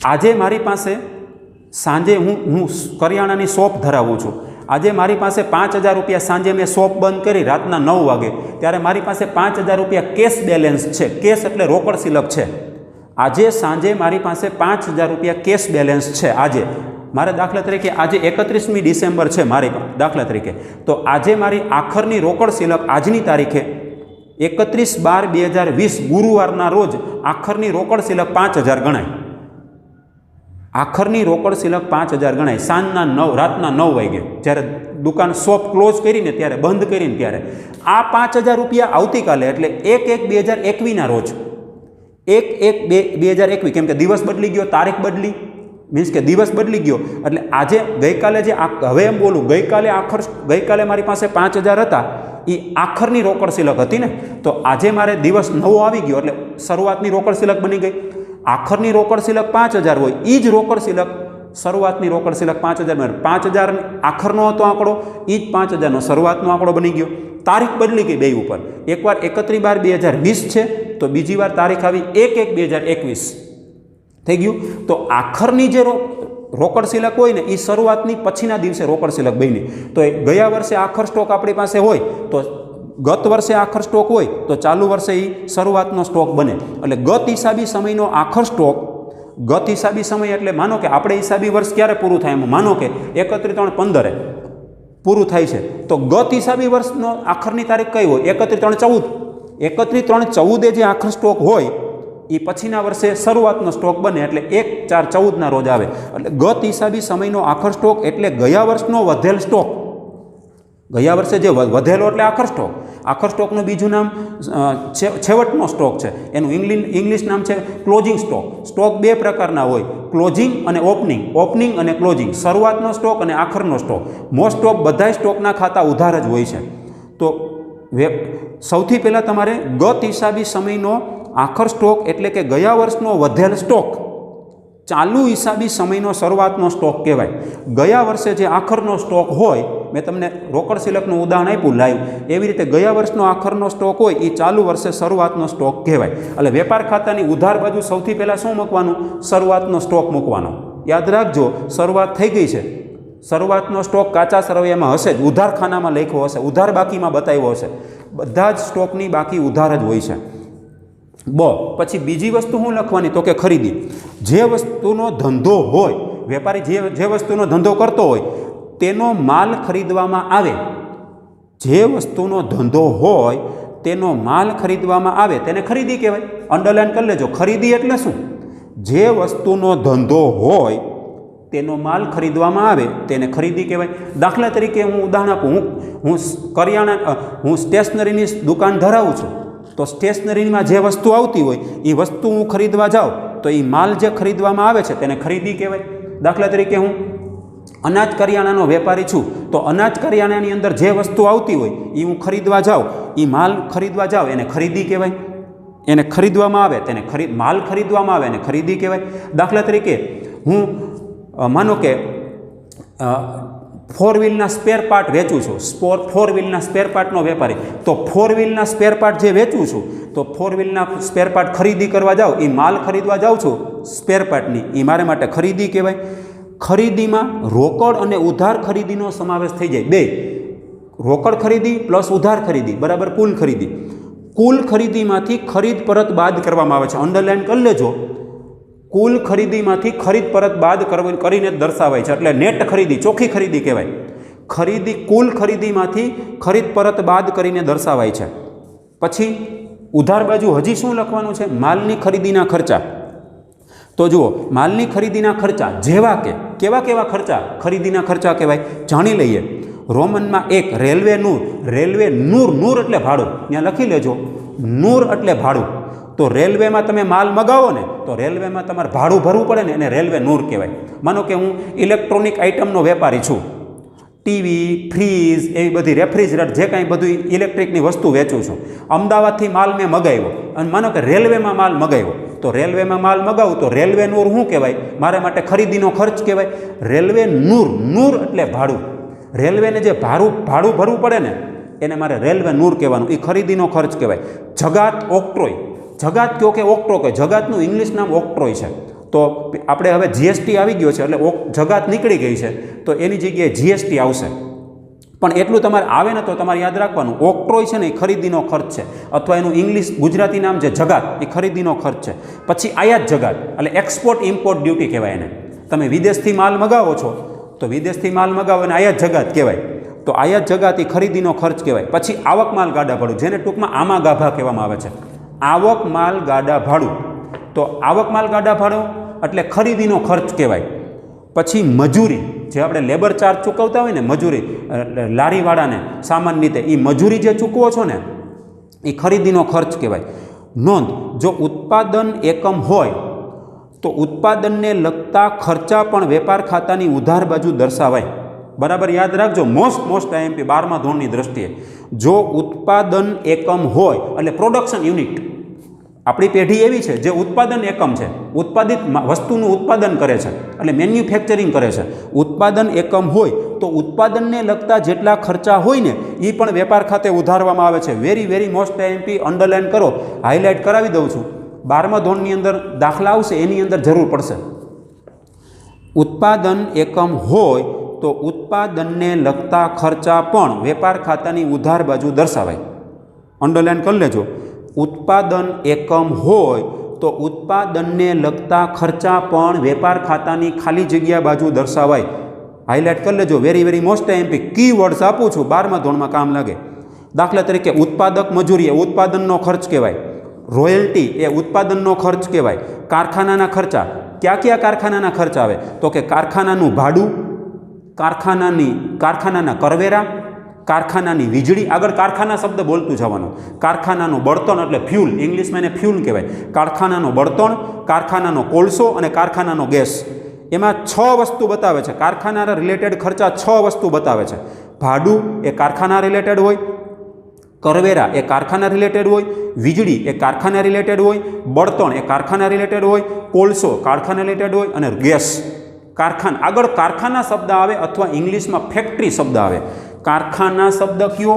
આજે મારી પાસે સાંજે હું કરિયાણાની શોપ ધરાવું છું, આજે મારી પાસે 5000 રૂપિયા, સાંજે મેં શોપ બંધ કરી રાતના 9 વાગે, ત્યારે મારી પાસે 5000 રૂપિયા કેશ બેલેન્સ છે, કેશ એટલે રોકડ સિલક છે। આજે સાંજે મારી પાસે 5000 રૂપિયા કેશ બેલેન્સ છે આજે મારે, દાખલા તરીકે આજે 31મી ડિસેમ્બર છે મારી દાખલા તરીકે, તો આજે મારી આખરની રોકડ સિલક આજની તારીખે 31/12/20 ગુરુવારના રોજ આખરની રોકડ સિલક 5000 ગણાય, આખરની રોકડ સિલક 5000 ગણાય, સાંજના 9 રાતના 9 વાગે જ્યારે દુકાન શોપ ક્લોઝ કરીને ત્યારે બંધ કરીને ત્યારે આ 5000 રૂપિયા આવતીકાલે એટલે 1/1/2021ના રોજ 1/1/2021, કેમ કે દિવસ બદલી ગયો, તારીખ બદલી, મીન્સ કે દિવસ બદલી ગયો, એટલે આજે ગઈકાલે જે હવે એમ બોલું ગઈકાલે મારી પાસે 5000 હતા, એ આખરની રોકડ સિલક હતી ને, તો આજે મારે દિવસ નવો આવી ગયો એટલે શરૂઆતની રોકડ સિલક બની ગઈ। આખરની રોકડ સિલક 5000 હોય, એ જ રોકડ સિલક શરૂઆતની રોકડ સિલક 5000, 5000 આખરનો હતો આંકડો, એ જ 5000નો શરૂઆતનો આંકડો બની ગયો। તારીખ બદલી ગઈ બે ઉપર, એકવાર 31/12/20 છે, તો બીજી વાર તારીખ આવી 1/1/2021 થઈ ગયું। તો આખરની જે રોકડ સિલક હોય ને, એ શરૂઆતની પછીના દિવસે રોકડ સિલક બની। તો ગયા વર્ષે આખર સ્ટોક આપણી પાસે હોય, તો ગત વર્ષે આખર સ્ટોક હોય તો ચાલુ વર્ષે એ શરૂઆતનો સ્ટોક બને। એટલે ગત હિસાબી સમયનો આખર સ્ટોક, ગત હિસાબી સમય એટલે માનો કે આપણે હિસાબી વર્ષ ક્યારે પૂરું થાય, એમાં માનો કે 31/3/15 પૂરું થાય છે, તો ગત હિસાબી વર્ષનો આખરની તારીખ કઈ હોય 31/3/14, 31/3/14 જે આખર સ્ટોક હોય એ પછીના વર્ષે શરૂઆતનો સ્ટોક બને, એટલે 1/4/14ના રોજ આવે। એટલે ગત હિસાબી સમયનો આખર સ્ટોક એટલે ગયા વર્ષનો વધેલ સ્ટોક, ગયા વર્ષે જે વધેલો એટલે આખર સ્ટોક, આખર સ્ટોકનું બીજું નામ છેવટનો સ્ટોક છે, એનું ઇંગ્લિશ નામ છે ક્લોઝિંગ સ્ટોક। સ્ટોક બે પ્રકારના હોય, ક્લોઝિંગ અને ઓપનિંગ, ઓપનિંગ અને ક્લોઝિંગ, શરૂઆતનો સ્ટોક અને આખરનો સ્ટોક। મોસ્ટ ઓફ બધા સ્ટોકના ખાતા ઉધાર જ હોય છે। તો સૌથી પહેલાં તમારે ગત હિસાબી સમયનો આખર સ્ટોક એટલે કે ગયા વર્ષનો વધેલ સ્ટોક ચાલુ હિસાબી સમયનો શરૂઆતનો સ્ટોક કહેવાય। ગયા વર્ષે જે આખરનો સ્ટોક હોય, મેં તમને રોકડ સિલકનું ઉદાહરણ આપ્યું લાઈવ, એવી રીતે ગયા વર્ષનો આખરનો સ્ટોક હોય એ ચાલુ વર્ષે શરૂઆતનો સ્ટોક કહેવાય। એટલે વેપાર ખાતાની ઉધાર બાજુ સૌથી પહેલાં શું મૂકવાનું, શરૂઆતનો સ્ટોક મૂકવાનો। યાદ રાખજો, શરૂઆત થઈ ગઈ છે, શરૂઆતનો સ્ટોક કાચા સરવૈયામાં હશે જ, ઉધાર ખાનામાં લખ્યો હશે, ઉધાર બાકીમાં બતાવ્યો હશે, બધા જ સ્ટોકની બાકી ઉધાર જ હોય છે। પછી બીજી વસ્તુ શું લખવાની તો કે ખરીદી, જે વસ્તુનો ધંધો હોય, વેપારી જે વસ્તુનો ધંધો કરતો હોય તેનો માલ ખરીદવામાં આવે, જે વસ્તુનો ધંધો હોય તેનો માલ ખરીદવામાં આવે તેને ખરીદી કહેવાય। અંડરલાઈન કરી લેજો, ખરીદી એટલે શું, જે વસ્તુનો ધંધો હોય તેનો માલ ખરીદવામાં આવે તેને ખરીદી કહેવાય. દાખલા તરીકે હું ઉદાહરણ આપું, હું સ્ટેશનરીની દુકાન ધરાવું છું, તો સ્ટેશનરીમાં જે વસ્તુ આવતી હોય એ વસ્તુ હું ખરીદવા જાઉં તો એ માલ જે ખરીદવામાં આવે છે તેને ખરીદી કહેવાય. દાખલા તરીકે હું અનાજ કરિયાણાનો વેપારી છું, તો અનાજ કરિયાણાની અંદર જે વસ્તુ આવતી હોય એ હું ખરીદવા જાઉં, એ માલ ખરીદવા જાઉં એને ખરીદી કહેવાય. એને ખરીદવામાં આવે તેને માલ ખરીદવામાં આવે એને ખરીદી કહેવાય. દાખલા તરીકે હું માનો કે 4 વ્હીલના સ્પેર પાર્ટ વેચું છું, 4 વ્હીલના સ્પેર પાર્ટનો વેપારી, તો 4 વ્હીલના સ્પેર પાર્ટ જે વેચું છું, તો 4 વ્હીલના સ્પેર પાર્ટ ખરીદી કરવા જાઉં, એ માલ ખરીદવા જાઉં છું સ્પેર પાર્ટની, એ મારે માટે ખરીદી કહેવાય. ખરીદીમાં રોકડ અને ઉધાર ખરીદીનો સમાવેશ થઈ જાય. બે, રોકડ ખરીદી પ્લસ ઉધાર ખરીદી બરાબર કુલ ખરીદી. કુલ ખરીદીમાંથી ખરીદ પરત બાદ કરવામાં આવે છે. અંડરલાઇન કરી લેજો, કુલ ખરીદીમાંથી ખરીદ પરત બાદ કરીને દર્શાવાય છે, એટલે નેટ ખરીદી, ચોખ્ખી ખરીદી કહેવાય. ખરીદી કુલ ખરીદીમાંથી ખરીદ પરત બાદ કરીને દર્શાવાય છે. પછી ઉધાર બાજુ હજી શું લખવાનું છે? માલની ખરીદીના ખર્ચા. તો જુઓ, માલની ખરીદીના ખર્ચા જેવા કે કેવા ખર્ચા ખરીદીના ખર્ચા કહેવાય, જાણી લઈએ. રોમનમાં 1 રેલવે નૂર. રેલવે નૂર એટલે ભાડું, ત્યાં લખી લેજો, નૂર એટલે ભાડું. તો રેલવેમાં તમે માલ મગાવો ને તો રેલવેમાં તમારે ભાડું ભરવું પડે ને, એને રેલવે નૂર કહેવાય. માનો કે હું ઇલેક્ટ્રોનિક આઇટમનો વેપારી છું, ટીવી, ફ્રીજ, એવી બધી રેફ્રિજરેટર, જે કાંઈ બધું ઇલેક્ટ્રિકની વસ્તુ વેચું છું. અમદાવાદથી માલ મેં મગાવ્યો અને માનો કે રેલવેમાં માલ મગાવ્યો, તો રેલવેમાં માલ મગાવું તો રેલવે નૂર શું કહેવાય? મારા માટે ખરીદીનો ખર્ચ કહેવાય. રેલવે નૂર એટલે ભાડું. રેલવેને જે ભાડું ભરવું પડે ને એને મારે રેલવે નૂર કહેવાનું, એ ખરીદીનો ખર્ચ કહેવાય. જગાત ઓક્ટ્રોય, જગાત કયો કે ઓક્ટ્રો કે, જગાતનું ઇંગ્લિશ નામ ઓક્ટ્રોય છે. તો આપણે હવે જીએસટી આવી ગયો છે, એટલે જગાત નીકળી ગઈ છે, તો એની જગ્યાએ જીએસટી આવશે. પણ એટલું તમારે આવે ને તો તમારે યાદ રાખવાનું, ઓક્ટ્રોય છે ને એ ખરીદીનો ખર્ચ છે, અથવા એનું ઇંગ્લિશ ગુજરાતી નામ છે જગાત, એ ખરીદીનો ખર્ચ છે. પછી આયાત જગાત એટલે એક્સપોર્ટ ઇમ્પોર્ટ ડ્યુટી કહેવાય એને. તમે વિદેશથી માલ મગાવો છો તો વિદેશથી માલ મગાવો અને આયાત જગાત કહેવાય. તો આયાત જગાત એ ખરીદીનો ખર્ચ કહેવાય. પછી આવક માલ ગાડા ભાડું, જેને ટૂંકમાં આમાં ગાભા કહેવામાં આવે છે. આવક માલ ગાડા ભાડું, તો આવક માલ ગાડા ભાડું એટલે ખરીદીનો ખર્ચ કહેવાય. પછી મજૂરી, જે આપણે લેબર ચાર્જ ચૂકવતા હોય ને, મજૂરી લારીવાળાને સામાન્ય રીતે, એ મજૂરી જે ચૂકવો છો ને એ ખરીદીનો ખર્ચ કહેવાય. નોંધ, જો ઉત્પાદન એકમ હોય તો ઉત્પાદનને લગતા ખર્ચા પણ વેપાર ખાતાની ઉધાર બાજુ દર્શાવાય. બરાબર યાદ રાખજો, મોસ્ટ આઈએમપી 12મા ધોરણની દ્રષ્ટિએ, જો ઉત્પાદન એકમ હોય એટલે પ્રોડક્શન યુનિટ. આપણી પેઢી એવી છે જે ઉત્પાદન એકમ છે, ઉત્પાદિત વસ્તુનું ઉત્પાદન કરે છે, એટલે મેન્યુફેક્ચરિંગ કરે છે. ઉત્પાદન એકમ હોય તો ઉત્પાદનને લગતા જેટલા ખર્ચા હોય ને એ પણ વેપાર ખાતે ઉધારવામાં આવે છે. વેરી મોસ્ટ આઈએમપી, અંડરલાઇન કરો, હાઇલાઇટ કરાવી દઉં છું. 12મા ધોરણની અંદર દાખલા આવશે એની અંદર જરૂર પડશે. ઉત્પાદન એકમ હોય તો ઉત્પાદનને લગતા ખર્ચા પણ વેપાર ખાતાની ઉધાર બાજુ દર્શાવાય. અંડરલાઇન કરી લેજો. ઉત્પાદન એકમ હોય તો ઉત્પાદનને લગતા ખર્ચા પણ વેપાર ખાતાની ખાલી જગ્યા બાજુ દર્શાવાય. હાઇલાઇટ કરી લેજો. વેરી મોસ્ટ આઈએમપી કીવર્ડ્સ આપું છું, 12મા ધોરણમાં કામ લાગે. દાખલા તરીકે ઉત્પાદક મજૂરી એ ઉત્પાદનનો ખર્ચ કહેવાય. રોયલ્ટી એ ઉત્પાદનનો ખર્ચ કહેવાય. કારખાનાના ખર્ચા, ક્યાં કારખાનાના ખર્ચ આવે? તો કે કારખાનાનું ભાડું, કારખાનાના કરવેરા, કારખાનાની વીજળી, આગળ કારખાના શબ્દ બોલતું જવાનું. કારખાનાનું બળતણ એટલે ફ્યુલ, ઇંગ્લિશમાં એને ફ્યુલ કહેવાય. કારખાનાનું બળતણ, કારખાનાનો કોલસો અને કારખાનાનો ગેસ. એમાં 6 વસ્તુ બતાવે છે. કારખાના રિલેટેડ ખર્ચા 6 વસ્તુ બતાવે છે. ભાડું એ કારખાના રિલેટેડ હોય, કરવેરા એ કારખાના રિલેટેડ હોય, વીજળી એ કારખાના રિલેટેડ હોય, બળતણ એ કારખાના રિલેટેડ હોય, કોલસો કારખાના રિલેટેડ હોય અને ગેસ કારખાના. આગળ કારખાના શબ્દ આવે અથવા ઇંગ્લિશમાં ફેક્ટરી શબ્દ આવે. કારખાના શબ્દ કયો,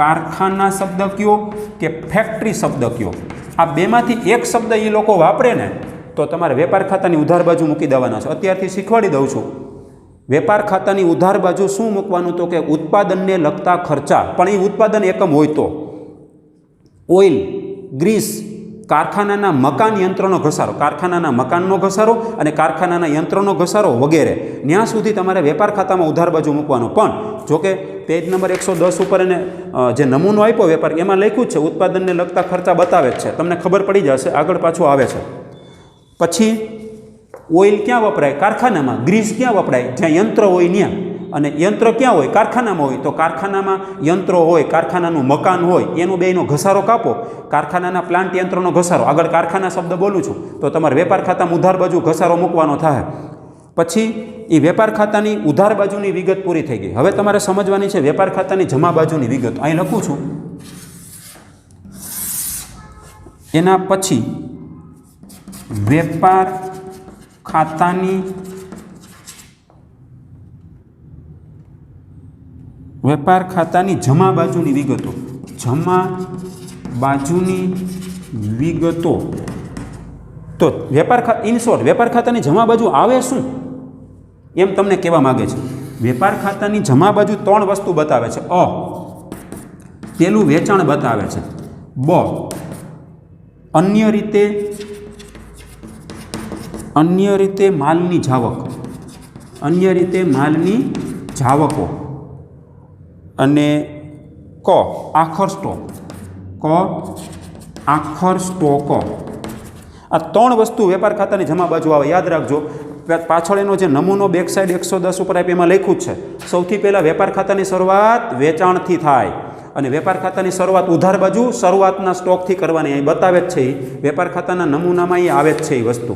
કારખાના શબ્દ કયો કે ફેક્ટરી શબ્દ કયો, આ બેમાંથી એક શબ્દ એ લોકો વાપરે ને તો તમારે વેપાર ખાતાની ઉધાર બાજુ મૂકી દેવાના છે. અત્યારથી શીખવાડી દઉં છું. વેપાર ખાતાની ઉધાર બાજુ શું મૂકવાનું? તો કે ઉત્પાદનને લગતા ખર્ચા, પણ એ ઉત્પાદન એકમ હોય તો ઓઇલ, ગ્રીસ, કારખાનાના મકાન યંત્રનો ઘસારો, કારખાનાના મકાનનો ઘસારો અને કારખાનાના યંત્રનો ઘસારો વગેરે, ત્યાં સુધી તમારે વેપાર ખાતામાં ઉધાર બાજુ મૂકવાનો. પણ જોકે પેજ નંબર 110 ઉપર એને જે નમૂનો આપ્યો વેપાર, એમાં લખ્યું જ છે ઉત્પાદનને લગતા ખર્ચા બતાવે જ છે. તમને ખબર પડી જશે, આગળ પાછું આવે છે. પછી ઓઇલ ક્યાં વપરાય? કારખાનામાં. ગ્રીસ ક્યાં વપરાય? જ્યાં યંત્ર હોય ત્યાં. અને યંત્ર ક્યાં હોય? કારખાનામાં હોય. તો કારખાનામાં યંત્રો હોય, કારખાનાનું મકાન હોય, એનો બેયનો ઘસારો કાપો. કારખાનાના પ્લાન્ટ યંત્રનો ઘસારો, આગળ કારખાના શબ્દ બોલું છું તો તમારે વેપાર ખાતામાં ઉધાર બાજુ ઘસારો મૂકવાનો થાય. પછી એ વેપાર ખાતાની ઉધાર બાજુની વિગત પૂરી થઈ ગઈ. હવે તમારે સમજવાની છે વેપાર ખાતાની જમા બાજુની વિગત. અહીં લખું છું. એના પછી વેપાર ખાતાની જમા બાજુની વિગતો. જમા બાજુની વિગતો. તો ઇન શોર્ટ વેપાર ખાતાની જમા બાજુ આવે શું એમ તમને કહેવા માગે છે. વેપાર ખાતાની જમા બાજુ 3 વસ્તુ બતાવે છે. પેલું વેચાણ બતાવે છે. અન્ય રીતે માલની જાવક. અન્ય રીતે માલની જાવકો. અને આખર સ્ટોક. આખર સ્ટોકો. આ 3 વસ્તુ વેપાર ખાતાની જમા બાજુ આવે. યાદ રાખજો. પાછળ એનો જે નમૂનો બેક સાઈડ 110 ઉપર આપી એમાં લખ્યું જ છે. સૌથી પહેલાં વેપાર ખાતાની શરૂઆત વેચાણથી થાય અને વેપાર ખાતાની શરૂઆત ઉધાર બાજુ શરૂઆતના સ્ટોકથી કરવાની. અહીં બતાવે જ છે. વેપાર ખાતાના નમૂનામાં એ આવે જ છે એ વસ્તુ.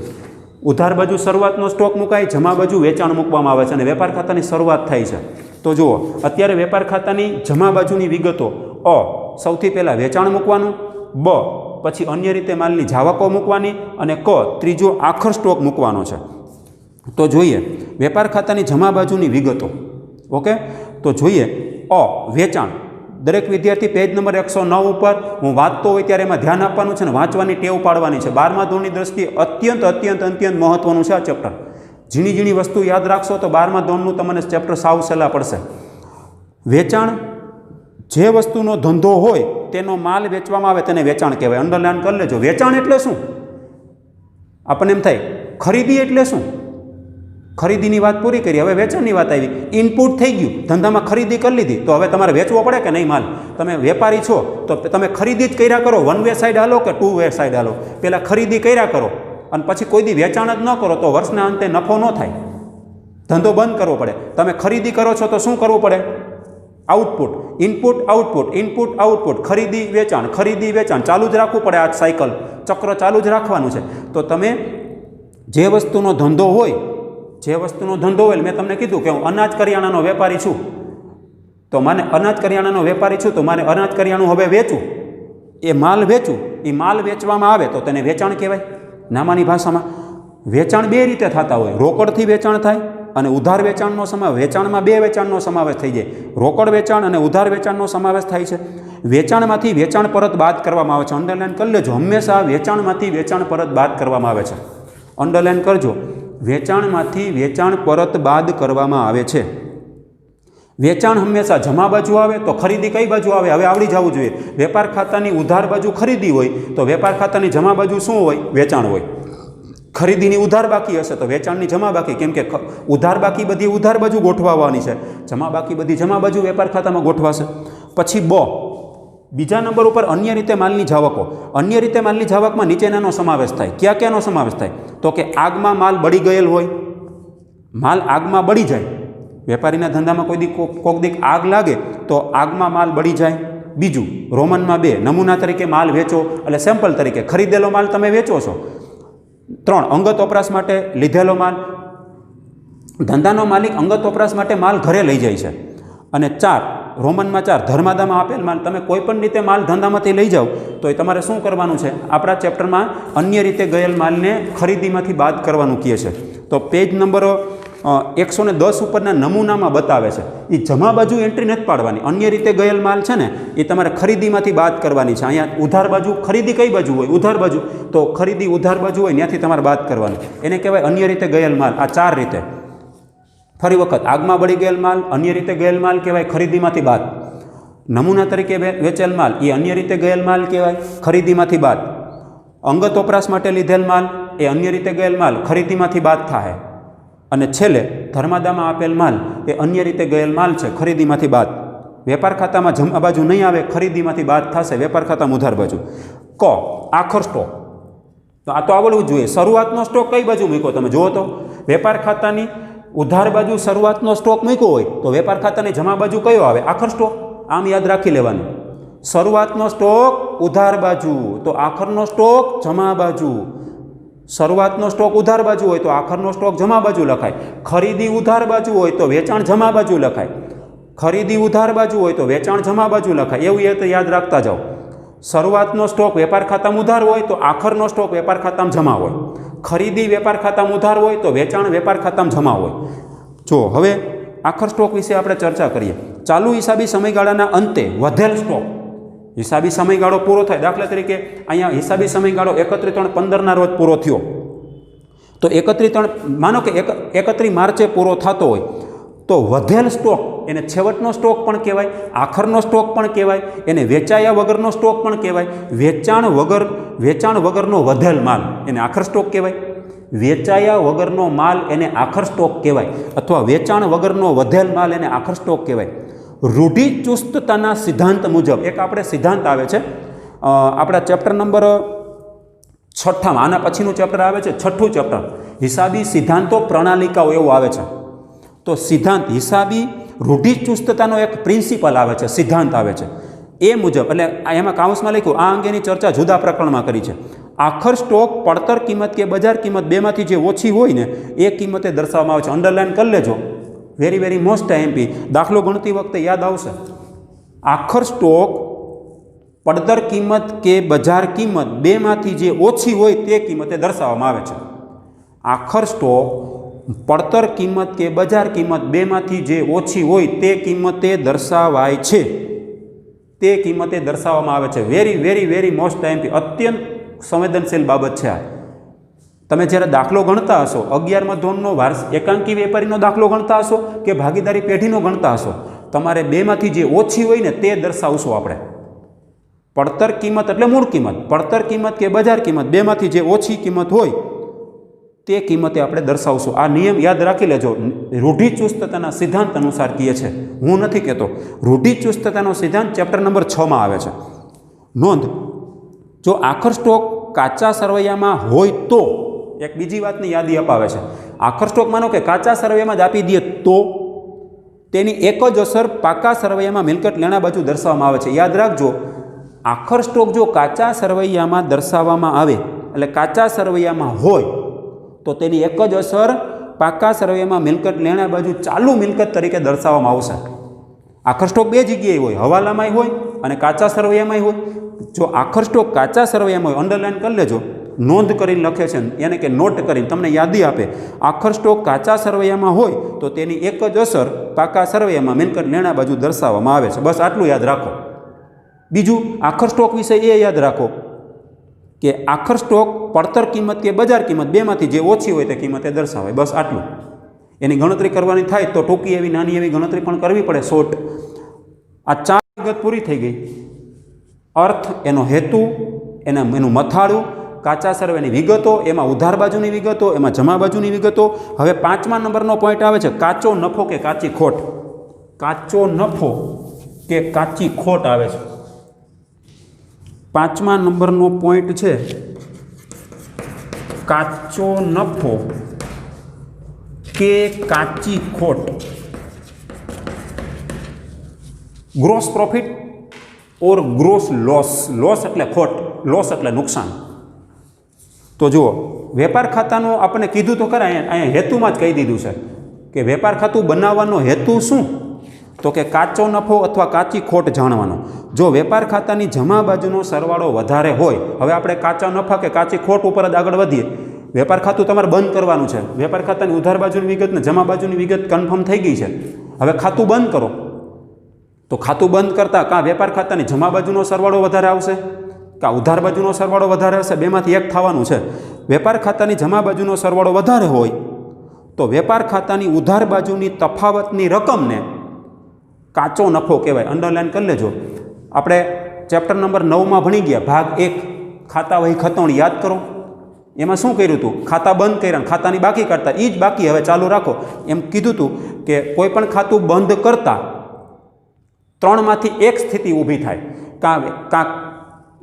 ઉધાર બાજુ શરૂઆતનો સ્ટોક મુકાય, જમા બાજુ વેચાણ મૂકવામાં આવે છે અને વેપાર ખાતાની શરૂઆત થાય છે. તો જુઓ, અત્યારે વેપાર ખાતાની જમા બાજુની વિગતો. સૌથી પહેલાં વેચાણ મૂકવાનું. પછી અન્ય રીતે માલની જાવકો મૂકવાની. અને ત્રીજો આખર સ્ટોક મૂકવાનો છે. તો જોઈએ વેપાર ખાતાની જમા બાજુની વિગતો. ઓકે, તો જોઈએ. વેચાણ. દરેક વિદ્યાર્થી પેજ નંબર 109 ઉપર હું વાંચતો હોય ત્યારે એમાં ધ્યાન આપવાનું છે ને વાંચવાની ટેવ પાડવાની છે. 12મા ધોરણની દ્રષ્ટિએ અત્યંત મહત્વનું છે આ ચેપ્ટર. ઝીણી વસ્તુ યાદ રાખશો તો 12મા ધોરણનું તમને ચેપ્ટર સાવ સહેલા પડશે. વેચાણ. જે વસ્તુનો ધંધો હોય તેનો માલ વેચવામાં આવે તેને વેચાણ કહેવાય. અંડરલાઈન કરી લેજો. વેચાણ એટલે શું? આપણને એમ થાય ખરીદી એટલે શું? ખરીદીની વાત પૂરી કરી, હવે વેચાણની વાત આવી. ઇનપુટ થઈ ગયું, ધંધામાં ખરીદી કરી લીધી, તો હવે તમારે વેચવો પડે કે નહીં માલ? તમે વેપારી છો તો તમે ખરીદી જ કર્યા કરો. 1 વે સાઈડ હાલો કે 2 વે સાઈડ હાલો, પહેલાં ખરીદી કર્યા કરો અને પછી કોઈ દી વેચાણ જ ન કરો તો વર્ષના અંતે નફો ન થાય, ધંધો બંધ કરવો પડે. તમે ખરીદી કરો છો તો શું કરવું પડે? Output. Input output, input output, ખરીદી વેચાણ ચાલુ જ રાખવું પડે. આ સાયકલ ચક્ર ચાલુ જ રાખવાનું છે. તો તમે જે વસ્તુનો ધંધો હોય મેં તમને કીધું કે હું અનાજ કરિયાણાનો વેપારી છું તો મને અનાજ કરિયાણું હવે વેચું, એ માલ વેચવામાં આવે તો તેને વેચાણ કહેવાય. નામાની ભાષામાં વેચાણ 2 રીતે થતા હોય. રોકડથી વેચાણ થાય અને ઉધાર વેચાણનો સમાવેશ. વેચાણમાં 2 વેચાણનો સમાવેશ થઈ જાય. રોકડ વેચાણ અને ઉધાર વેચાણનો સમાવેશ થાય છે. વેચાણમાંથી વેચાણ પરત બાદ કરવામાં આવે છે. અંડરલાઈન કરી લેજો. હંમેશા વેચાણમાંથી વેચાણ પરત બાદ કરવામાં આવે છે. અંડરલાઈન કરજો. વેચાણમાંથી વેચાણ પરત બાદ કરવામાં આવે છે. વેચાણ હંમેશા જમા બાજુ આવે તો ખરીદી કઈ બાજુ આવે? હવે આવડી જવું જોઈએ. વેપાર ખાતાની ઉધાર બાજુ ખરીદી હોય તો વેપાર ખાતાની જમા બાજુ શું હોય? વેચાણ હોય. ખરીદીની ઉધાર બાકી હશે તો વેચાણની જમા બાકી, કેમ કે ઉધાર બાકી બધી ઉધાર બાજુ ગોઠવવાની છે, જમા બાકી બધી જમા બાજુ વેપાર ખાતામાં ગોઠવાશે. પછી બીજા નંબર ઉપર અન્ય રીતે માલની જાવકો. અન્ય રીતે માલની જાવકમાં નીચેનાનો સમાવેશ થાય. ક્યાંનો સમાવેશ થાય? તો કે આગમાં માલ બળી ગયેલ હોય, માલ આગમાં બળી જાય. વેપારીના ધંધામાં કોઈક દીક આગ લાગે તો આગમાં માલ બળી જાય. બીજું રોમનમાં 2 નમૂના તરીકે માલ વેચો, એટલે સેમ્પલ તરીકે ખરીદેલો માલ તમે વેચો છો. 3 અંગત વપરાશ માટે લીધેલો માલ. ધંધાનો માલિક અંગત વપરાશ માટે માલ ઘરે લઈ જાય છે. અને 4 રોમનમાં 4 ધર્માદામાં આપેલ માલ. તમે કોઈ પણ રીતે માલ ધંધામાંથી લઈ જાઓ તો એ તમારે શું કરવાનું છે? આપણા ચેપ્ટરમાં અન્ય રીતે ગયેલ માલને ખરીદીમાંથી બાદ કરવાનું કહે છે. તો પેજ નંબર 110 ઉપરના નમૂનામાં બતાવે છે. એ જમા બાજુ એન્ટ્રી નથી પાડવાની. અન્ય રીતે ગયેલ માલ છે ને એ તમારે ખરીદીમાંથી બાદ કરવાની છે. અહીંયા ઉધાર બાજુ, ખરીદી કઈ બાજુ હોય? ઉધાર બાજુ. તો ખરીદી ઉધાર બાજુ હોય ત્યાંથી તમારે બાદ કરવાની. એને કહેવાય અન્ય રીતે ગયેલ માલ. આ 4 રીતે. ફરી વખત, આગમાં બળી ગયેલ માલ અન્ય રીતે ગયેલ માલ કહેવાય, ખરીદીમાંથી બાદ. નમૂના તરીકે વેચેલ માલ એ અન્ય રીતે ગયેલ માલ કહેવાય, ખરીદીમાંથી બાદ. અંગત વપરાશ માટે લીધેલ માલ એ અન્ય રીતે ગયેલ માલ, ખરીદીમાંથી બાદ થાય. અને છેલ્લે ધર્માદામાં આપેલ માલ એ અન્ય રીતે ગયેલ માલ છે, ખરીદીમાંથી બાદ. વેપાર ખાતામાં જમા બાજુ નહીં આવે, ખરીદીમાંથી બાદ થશે, વેપાર ખાતામાં ઉધાર બાજુ. આખર સ્ટોક. તો આ તો આવડવું જ જોઈએ. શરૂઆતનો સ્ટોક કઈ બાજુ મૂક્યો તમે જુઓ તો, વેપાર ખાતાની ઉધાર બાજુ શરૂઆતનો સ્ટોક મૂક્યો હોય તો વેપાર ખાતાની જમા બાજુ કયો આવે? આખર સ્ટોક. આમ યાદ રાખી લેવાનું. શરૂઆતનો સ્ટોક ઉધાર બાજુ તો આખરનો સ્ટોક જમા બાજુ. શરૂઆતનો સ્ટોક ઉધાર બાજુ હોય તો આખરનો સ્ટોક જમા બાજુ લખાય. ખરીદી ઉધાર બાજુ હોય તો વેચાણ જમા બાજુ લખાય. ખરીદી ઉધાર બાજુ હોય તો વેચાણ જમા બાજુ લખાય. એવું એ તો યાદ રાખતા જાઓ. શરૂઆતનો સ્ટોક વેપાર ખાતામાં ઉધાર હોય તો આખરનો સ્ટોક વેપાર ખાતામાં જમા હોય. ખરીદી વેપાર ખાતામાં ઉધાર હોય તો વેચાણ વેપાર ખાતામાં જમા હોય. જો હવે આખર સ્ટોક વિશે આપણે ચર્ચા કરીએ. ચાલુ હિસાબી સમયગાળાના અંતે વધેલ સ્ટોક, હિસાબી સમયગાળો પૂરો થાય, દાખલા તરીકે અહીંયા હિસાબી સમયગાળો 31/3/15 રોજ પૂરો થયો, તો 31/3 માનો કે 31 માર્ચે પૂરો થતો હોય તો વધેલ સ્ટોક એને છેવટનો સ્ટોક પણ કહેવાય, આખરનો સ્ટોક પણ કહેવાય, એને વેચાયા વગરનો સ્ટોક પણ કહેવાય. વેચાણ વગરનો વધેલ માલ એને આખર સ્ટોક કહેવાય. વેચાયા વગરનો માલ એને આખર સ્ટોક કહેવાય, અથવા વેચાણ વગરનો વધેલ માલ એને આખર સ્ટોક કહેવાય. રૂઢિચુસ્તતાના સિદ્ધાંત મુજબ એક આપણે સિદ્ધાંત આવે છે આપણા ચેપ્ટર નંબર 6માં, આના પછીનું ચેપ્ટર આવે છે 6થું ચેપ્ટર, હિસાબી સિદ્ધાંતો પ્રણાલિકાઓ એવું આવે છે. તો સિદ્ધાંત હિસાબી રૂઢિચુસ્તતાનો એક પ્રિન્સિપલ આવે છે, સિદ્ધાંત આવે છે. એ મુજબ એટલે એમાં કાઉન્સમાં લખ્યું, આ અંગેની ચર્ચા જુદા પ્રકરણમાં કરી છે. આખર સ્ટોક પડતર કિંમત કે બજાર કિંમત બેમાંથી જે ઓછી હોય ને એ કિંમતે દર્શાવવામાં આવે છે. અંડરલાઇન કરી લેજો, વેરી વેરી મોસ્ટ એમપી. દાખલો ગણતી વખતે યાદ આવશે. આખર સ્ટોક પડતર કિંમત કે બજાર કિંમત બેમાંથી જે ઓછી હોય તે કિંમતે દર્શાવવામાં આવે છે. આખર સ્ટોક પડતર કિંમત કે બજાર કિંમત બેમાંથી જે ઓછી હોય તે કિંમતે દર્શાવાય છે, તે કિંમતે દર્શાવવામાં આવે છે. Very very very most MP, અત્યંત સંવેદનશીલ બાબત છે આ. તમે જ્યારે દાખલો ગણતા હશો, 11મા ધોરણનો એકાંકી વેપારીનો દાખલો ગણતા હશો કે ભાગીદારી પેઢીનો ગણતા હશો, તમારે બેમાંથી જે ઓછી હોય ને તે દર્શાવશું આપણે. પડતર કિંમત એટલે મૂળ કિંમત, પડતર કિંમત કે બજાર કિંમત બેમાંથી જે ઓછી કિંમત હોય તે કિંમતે આપણે દર્શાવશું. આ નિયમ યાદ રાખી લેજો. રૂઢિચુસ્તતાના સિદ્ધાંત અનુસાર કહે છે, હું નથી કહેતો. રૂઢિચુસ્તતાનો સિદ્ધાંત ચેપ્ટર નંબર 6માં આવે છે. નોંધ, જો આખર સ્ટોક કાચા સરવૈયામાં હોય તો એક બીજી વાતની યાદી અપાવે છે. આખર સ્ટોક માનો કે કાચા સરવૈયામાં જ આપી દઈએ તો તેની એક જ અસર પાકા સરવૈયામાં મિલકત લેણા બાજુ દર્શાવવામાં આવે છે. યાદ રાખજો, આખર સ્ટોક જો કાચા સરવૈયામાં દર્શાવવામાં આવે એટલે કાચા સરવૈયામાં હોય તો તેની એક જ અસર પાકા સરવૈયામાં મિલકત લેણા બાજુ ચાલુ મિલકત તરીકે દર્શાવવામાં આવશે. આખર સ્ટોક બે જગ્યાએ હોય, હવાલામાંય હોય અને કાચા સરવૈયામાંય હોય. જો આખર સ્ટોક કાચા સરવૈયામાં હોય, અંડરલાઇન કરી લેજો, નોંધ કરીને લખે છે એને કે નોટ કરીને તમને યાદી આપે. આખર સ્ટોક કાચા સરવૈયામાં હોય તો તેની એક જ અસર પાકા સરવૈયામાં મિલકત લેણા બાજુ દર્શાવવામાં આવે છે. બસ આટલું યાદ રાખો. બીજું, આખર સ્ટોક વિશે એ યાદ રાખો કે આખર સ્ટોક પડતર કિંમત કે બજાર કિંમત બેમાંથી જે ઓછી હોય તે કિંમતે દર્શાવાય. બસ આટલું. એની ગણતરી કરવાની થાય તો ટૂંકી એવી નાની એવી ગણતરી પણ કરવી પડે, શોર્ટ. આ 4 વિગત પૂરી થઈ ગઈ. અર્થ, એનો હેતુ, એનું મથાળું, કાચા સરવૈયાની વિગતો, એમાં ઉધાર બાજુની વિગતો, એમાં જમા બાજુની વિગતો. હવે 5મા નંબરનો પોઈન્ટ આવે છે, કાચો નફો કે કાચી ખોટ. કાચો નફો કે કાચી ખોટ આવે છે. 5મા નંબરનો પોઈન્ટ છે કાચો નફો કે કાચી ખોટ. ગ્રોસ પ્રોફિટ ઓર ગ્રોસ લોસ. લોસ એટલે ખોટ, લોસ એટલે નુકસાન. તો જુઓ, વેપાર ખાતાનું આપણે કીધું તો ખરા, અહીંયા હેતુમાં જ કહી દીધું છે કે વેપાર ખાતું બનાવવાનો હેતુ શું, તો કે કાચો નફો અથવા કાચી ખોટ જાણવાનો. જો વેપાર ખાતાની જમા બાજુનો સરવાળો વધારે હોય, હવે આપણે કાચા નફા કે કાચી ખોટ ઉપર જ આગળ વધીએ. વેપાર ખાતું તમારે બંધ કરવાનું છે. વેપાર ખાતાની ઉધાર બાજુની વિગત ને જમા બાજુની વિગત કન્ફર્મ થઈ ગઈ છે. હવે ખાતું બંધ કરો તો ખાતું બંધ કરતાં કાં વેપાર ખાતાની જમા બાજુનો સરવાળો વધારે આવશે કાં ઉધાર બાજુનો સરવાળો વધારે હશે, બેમાંથી એક થવાનું છે. વેપાર ખાતાની જમા બાજુનો સરવાળો વધારે હોય તો વેપાર ખાતાની ઉધાર બાજુની તફાવતની રકમને કાચો નફો કહેવાય. અંડરલાઇન કરી લેજો. આપણે ચેપ્ટર નંબર 9માં ભણી ગયા, ભાગ 1 ખાતા વહી ખતવણી યાદ કરો. એમાં શું કર્યું હતું? ખાતા બંધ કર્યા, ખાતાની બાકી કાઢતા, એ જ બાકી હવે ચાલુ રાખો એમ કીધું હતું કે કોઈ પણ ખાતું બંધ કરતાં 3માંથી એક સ્થિતિ ઊભી થાય. કાં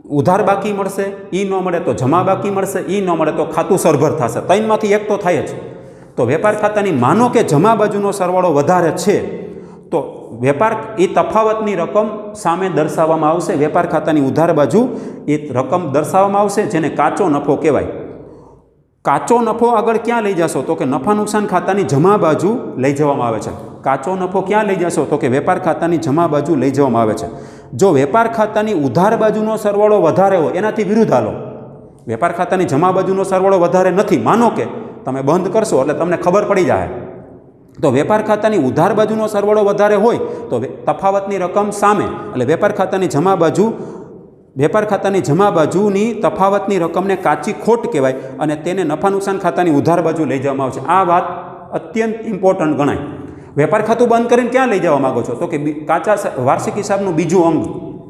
ઉધાર બાકી મળશે, એ ન મળે તો જમા બાકી મળશે, એ ન મળે તો ખાતું સરભર થશે, ત્રણમાંથી એક તો થાય જ. તો વેપાર ખાતાની માનો કે જમા બાજુનો સરવાળો વધારે છે તો વેપાર એ તફાવતની રકમ સામે દર્શાવવામાં આવશે. વેપાર ખાતાની ઉધાર બાજુ એ રકમ દર્શાવવામાં આવશે, જેને કાચો નફો કહેવાય. કાચો નફો આગળ ક્યાં લઈ જશો તો કે નફા નુકસાન ખાતાની જમા બાજુ લઈ જવામાં આવે છે. કાચો નફો ક્યાં લઈ જશો તો કે વેપાર ખાતાની જમા બાજુ લઈ જવામાં આવે છે. જો વેપાર ખાતાની ઉધાર બાજુનો સરવાળો વધારે હોય એનાથી વિરુદ્ધ હાલો. વેપાર ખાતાની જમા બાજુનો સરવાળો વધારે નથી, માનો કે તમે બંધ કરશો એટલે તમને ખબર પડી જાય. તો વેપાર ખાતાની ઉધાર બાજુનો સરવાળો વધારે હોય તો તફાવતની રકમ સામે, એટલે વેપાર ખાતાની જમા બાજુની તફાવતની રકમને કાચી ખોટ કહેવાય અને તેને નફા નુકસાન ખાતાની ઉધાર બાજુ લઈ જવામાં આવશે. આ વાત અત્યંત ઇમ્પોર્ટન્ટ ગણાય. વેપાર ખાતું બંધ કરીને ક્યાં લઈ જવા માગો છો તો કે કાચા વાર્ષિક હિસાબનું બીજું અંગ.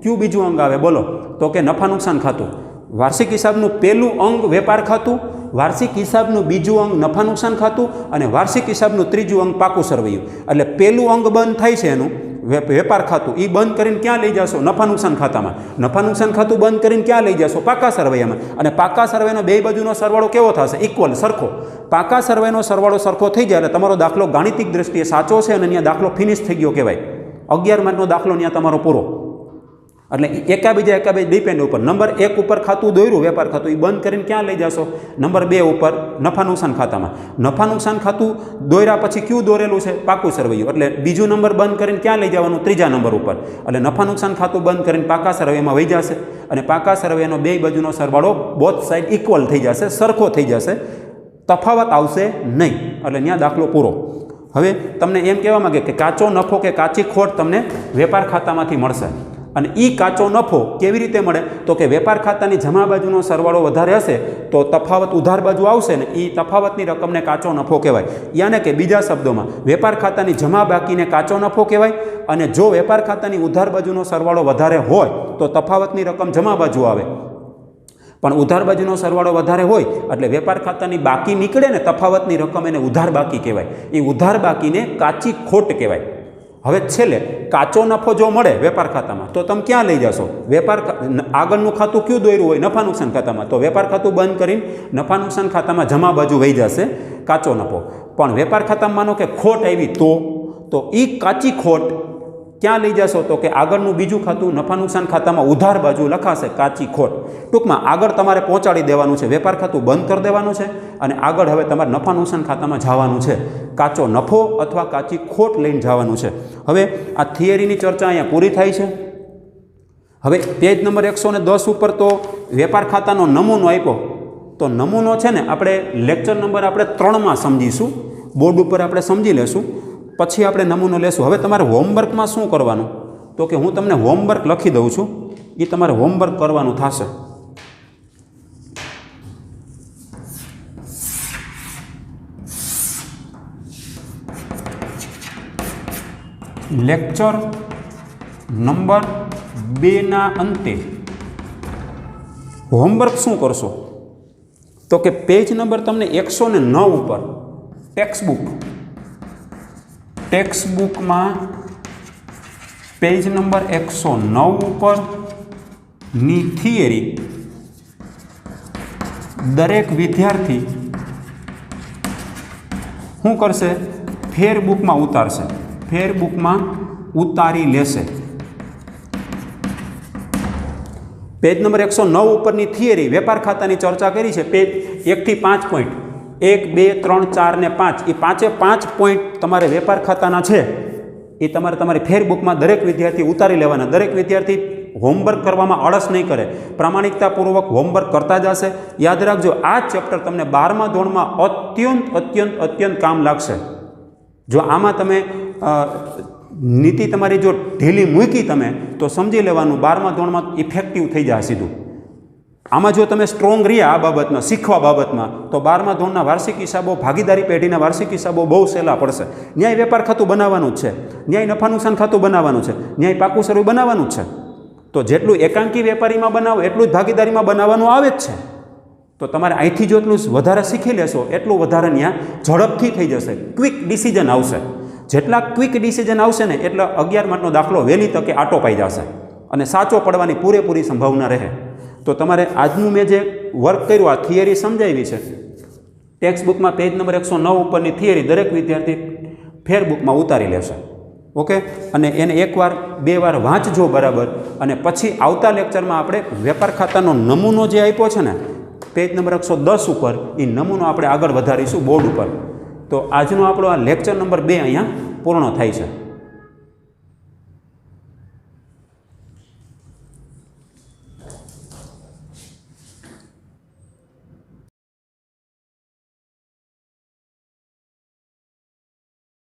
કયું બીજું અંગ આવે બોલો તો કે નફા નુકસાન ખાતું. વાર્ષિક હિસાબનું પહેલું અંગ વેપાર ખાતું, વાર્ષિક હિસાબનું બીજું અંગ નફા નુકસાન ખાતું અને વાર્ષિક હિસાબનું ત્રીજું અંગ પાકું સરવૈયું. એટલે પહેલું અંગ બંધ થાય છે એનું વેપાર ખાતું, એ બંધ કરીને ક્યાં લઈ જશો નફા નુકસાન ખાતામાં. નફા નુકસાન ખાતું બંધ કરીને ક્યાં લઈ જશો પાકા સરવૈયામાં. અને પાકા સરવૈયાનો બે બાજુનો સરવાળો કેવો થશે ઇક્વલ, સરખો. પાકા સરવૈયાનો સરવાળો સરખો થઈ જાય એટલે તમારો દાખલો ગાણિતિક દ્રષ્ટિએ સાચો છે અને ત્યાં દાખલો ફિનિશ થઈ ગયો કહેવાય. 11 માર્કનો દાખલો ત્યાં તમારો પૂરો. એટલે એકાબીજા ડિપેન્ડ ઉપર. નંબર 1 ઉપર ખાતું દોર્યું વેપાર ખાતું, એ બંધ કરીને ક્યાં લઈ જશો નંબર 2 ઉપર નફા નુકસાન ખાતામાં. નફા નુકસાન ખાતું દોર્યા પછી કયું દોરેલું છે પાકું સરવૈયું, એટલે બીજું નંબર બંધ કરીને ક્યાં લઈ જવાનું ત્રીજા નંબર ઉપર. એટલે નફા નુકસાન ખાતું બંધ કરીને પાકા સરવૈયામાં વહી જશે અને પાકા સરવૈયાનો બે બાજુનો સરવાળો બોથ સાઈડ ઇક્વલ થઈ જશે, સરખો થઈ જશે, તફાવત આવશે નહીં. એટલે ત્યાં દાખલો પૂરો. હવે તમને એમ કહેવા માંગે કે કાચો નફો કે કાચી ખોટ તમને વેપાર ખાતામાંથી મળશે. અને એ કાચો નફો કેવી રીતે મળે તો કે વેપાર ખાતાની જમા બાજુનો સરવાળો વધારે હશે તો તફાવત ઉધાર બાજુ આવશે ને, એ તફાવતની રકમને કાચો નફો કહેવાય. યાને કે બીજા શબ્દોમાં વેપાર ખાતાની જમા બાકીને કાચો નફો કહેવાય અને જો વેપાર ખાતાની ઉધાર બાજુનો સરવાળો વધારે હોય તો તફાવતની રકમ જમા બાજુ આવે. પણ ઉધાર બાજુનો સરવાળો વધારે હોય એટલે વેપાર ખાતાની બાકી નીકળે ને તફાવતની રકમ, એને ઉધાર બાકી કહેવાય. એ ઉધાર બાકીને કાચી ખોટ કહેવાય. હવે છેલ્લે કાચો નફો જો મળે વેપાર ખાતામાં તો તમે ક્યાં લઈ જશો? વેપાર આગળનું ખાતું કયું દોર્યું હોય નફા નુકસાન ખાતામાં, તો વેપાર ખાતું બંધ કરીને નફા નુકસાન ખાતામાં જમા બાજુ વહી જશે કાચો નફો. પણ વેપાર ખાતામાં માનો કે ખોટ આવી તો એ કાચી ખોટ ક્યાં લઈ જશો તો કે આગળનું બીજું ખાતું નફા નુકસાન ખાતામાં ઉધાર બાજુ લખાશે કાચી ખોટ. ટૂંકમાં આગળ તમારે પહોંચાડી દેવાનું છે, વેપાર ખાતું બંધ કરી દેવાનું છે અને આગળ હવે તમારે નફા નુકસાન ખાતામાં જવાનું છે, કાચો નફો અથવા કાચી ખોટ લઈને જવાનું છે. હવે આ થિયરીની ચર્ચા અહીંયા પૂરી થાય છે. હવે પેજ નંબર 110 ઉપર તો વેપાર ખાતાનો નમૂનો આપ્યો. તો નમૂનો છે ને આપણે લેક્ચર નંબર 3માં સમજીશું, બોર્ડ ઉપર આપણે સમજી લેશું, પછી આપણે નમૂનો લેશું. હવે તમારે હોમવર્કમાં શું કરવાનું તો કે હું તમને હોમવર્ક લખી દઉં છું, એ તમારે હોમવર્ક કરવાનું થશે. લેક્ચર નંબર 2ના અંતે હોમવર્ક શું કરશો તો કે પેજ નંબર તમને 109 ઉપર ટેક્સ્ટબુકમાં પેજ નંબર 109 ઉપર ની થિયરી દરેક વિદ્યાર્થી શું કરશે? ફેરબુકમાં ઉતારશે, ફેરબુકમાં ઉતારી લેશે. પેજ નંબર 109 ઉપરની થિયરી વેપાર ખાતાની ચર્ચા કરી છે. પેજ 1 થી 5 પોઈન્ટ 1, 2, 3, 4 ને 5, એ 5 પોઈન્ટ તમારે વેપાર ખાતાના છે એ તમારી ફેરબુકમાં દરેક વિદ્યાર્થી ઉતારી લેવાના. દરેક વિદ્યાર્થી હોમવર્ક કરવામાં આળસ નહીં કરે, પ્રામાણિકતાપૂર્વક હોમવર્ક કરતા જશે. યાદ રાખજો આ ચેપ્ટર તમને 12મા ધોરણમાં અત્યંત કામ લાગશે. જો આમાં તમે નીતિ તમારી જો ઢીલી મૂકી તમે તો સમજી લેવાનું 12મા ધોરણમાં ઇફેક્ટિવ થઈ જાય સીધું. આમાં જો તમે સ્ટ્રોંગ રહ્યા આ બાબતમાં, શીખવા બાબતમાં, તો 12મા ધોરણના વાર્ષિક હિસાબો, ભાગીદારી પેઢીના વાર્ષિક હિસાબો બહુ સહેલા પડશે. ન્યાય વેપાર ખાતું બનાવવાનું જ છે, ન્યાય નફા નુકસાન ખાતું બનાવવાનું છે, ન્યાય પાકું સરવૈયું બનાવવાનું જ છે. તો જેટલું એકાંકી વેપારીમાં બનાવો એટલું જ ભાગીદારીમાં બનાવવાનું આવે જ છે. તો તમારે અહીંથી જો એટલું વધારે શીખી લેશો એટલું વધારે ત્યાં ઝડપથી થઈ જશે, ક્વિક ડિસિઝન આવશે. જેટલા ક્વિક ડિસિઝન આવશે ને એટલે 11 માર્કનો દાખલો વહેલી તકે આટો પાઈ જશે અને સાચો પડવાની પૂરેપૂરી સંભાવના રહે. તો તમારે આજનું મેં જે વર્ક કર્યું, આ થિયરી સમજાવી છે, ટેક્સ્ટ બુકમાં પેજ નંબર 109 ઉપરની થિયરી દરેક વિદ્યાર્થી ફેરબુકમાં ઉતારી લેશે. ઓકે, અને એને એકવાર બે વાર વાંચજો બરાબર, અને પછી આવતા લેક્ચરમાં આપણે વેપાર ખાતાનો નમૂનો જે આપ્યો છે ને પેજ નંબર 110 ઉપર, એ નમૂનો આપણે આગળ વધારીશું બોર્ડ ઉપર. તો આજનો આપણો આ લેક્ચર નંબર 2 અહીંયા પૂર્ણ થાય છે.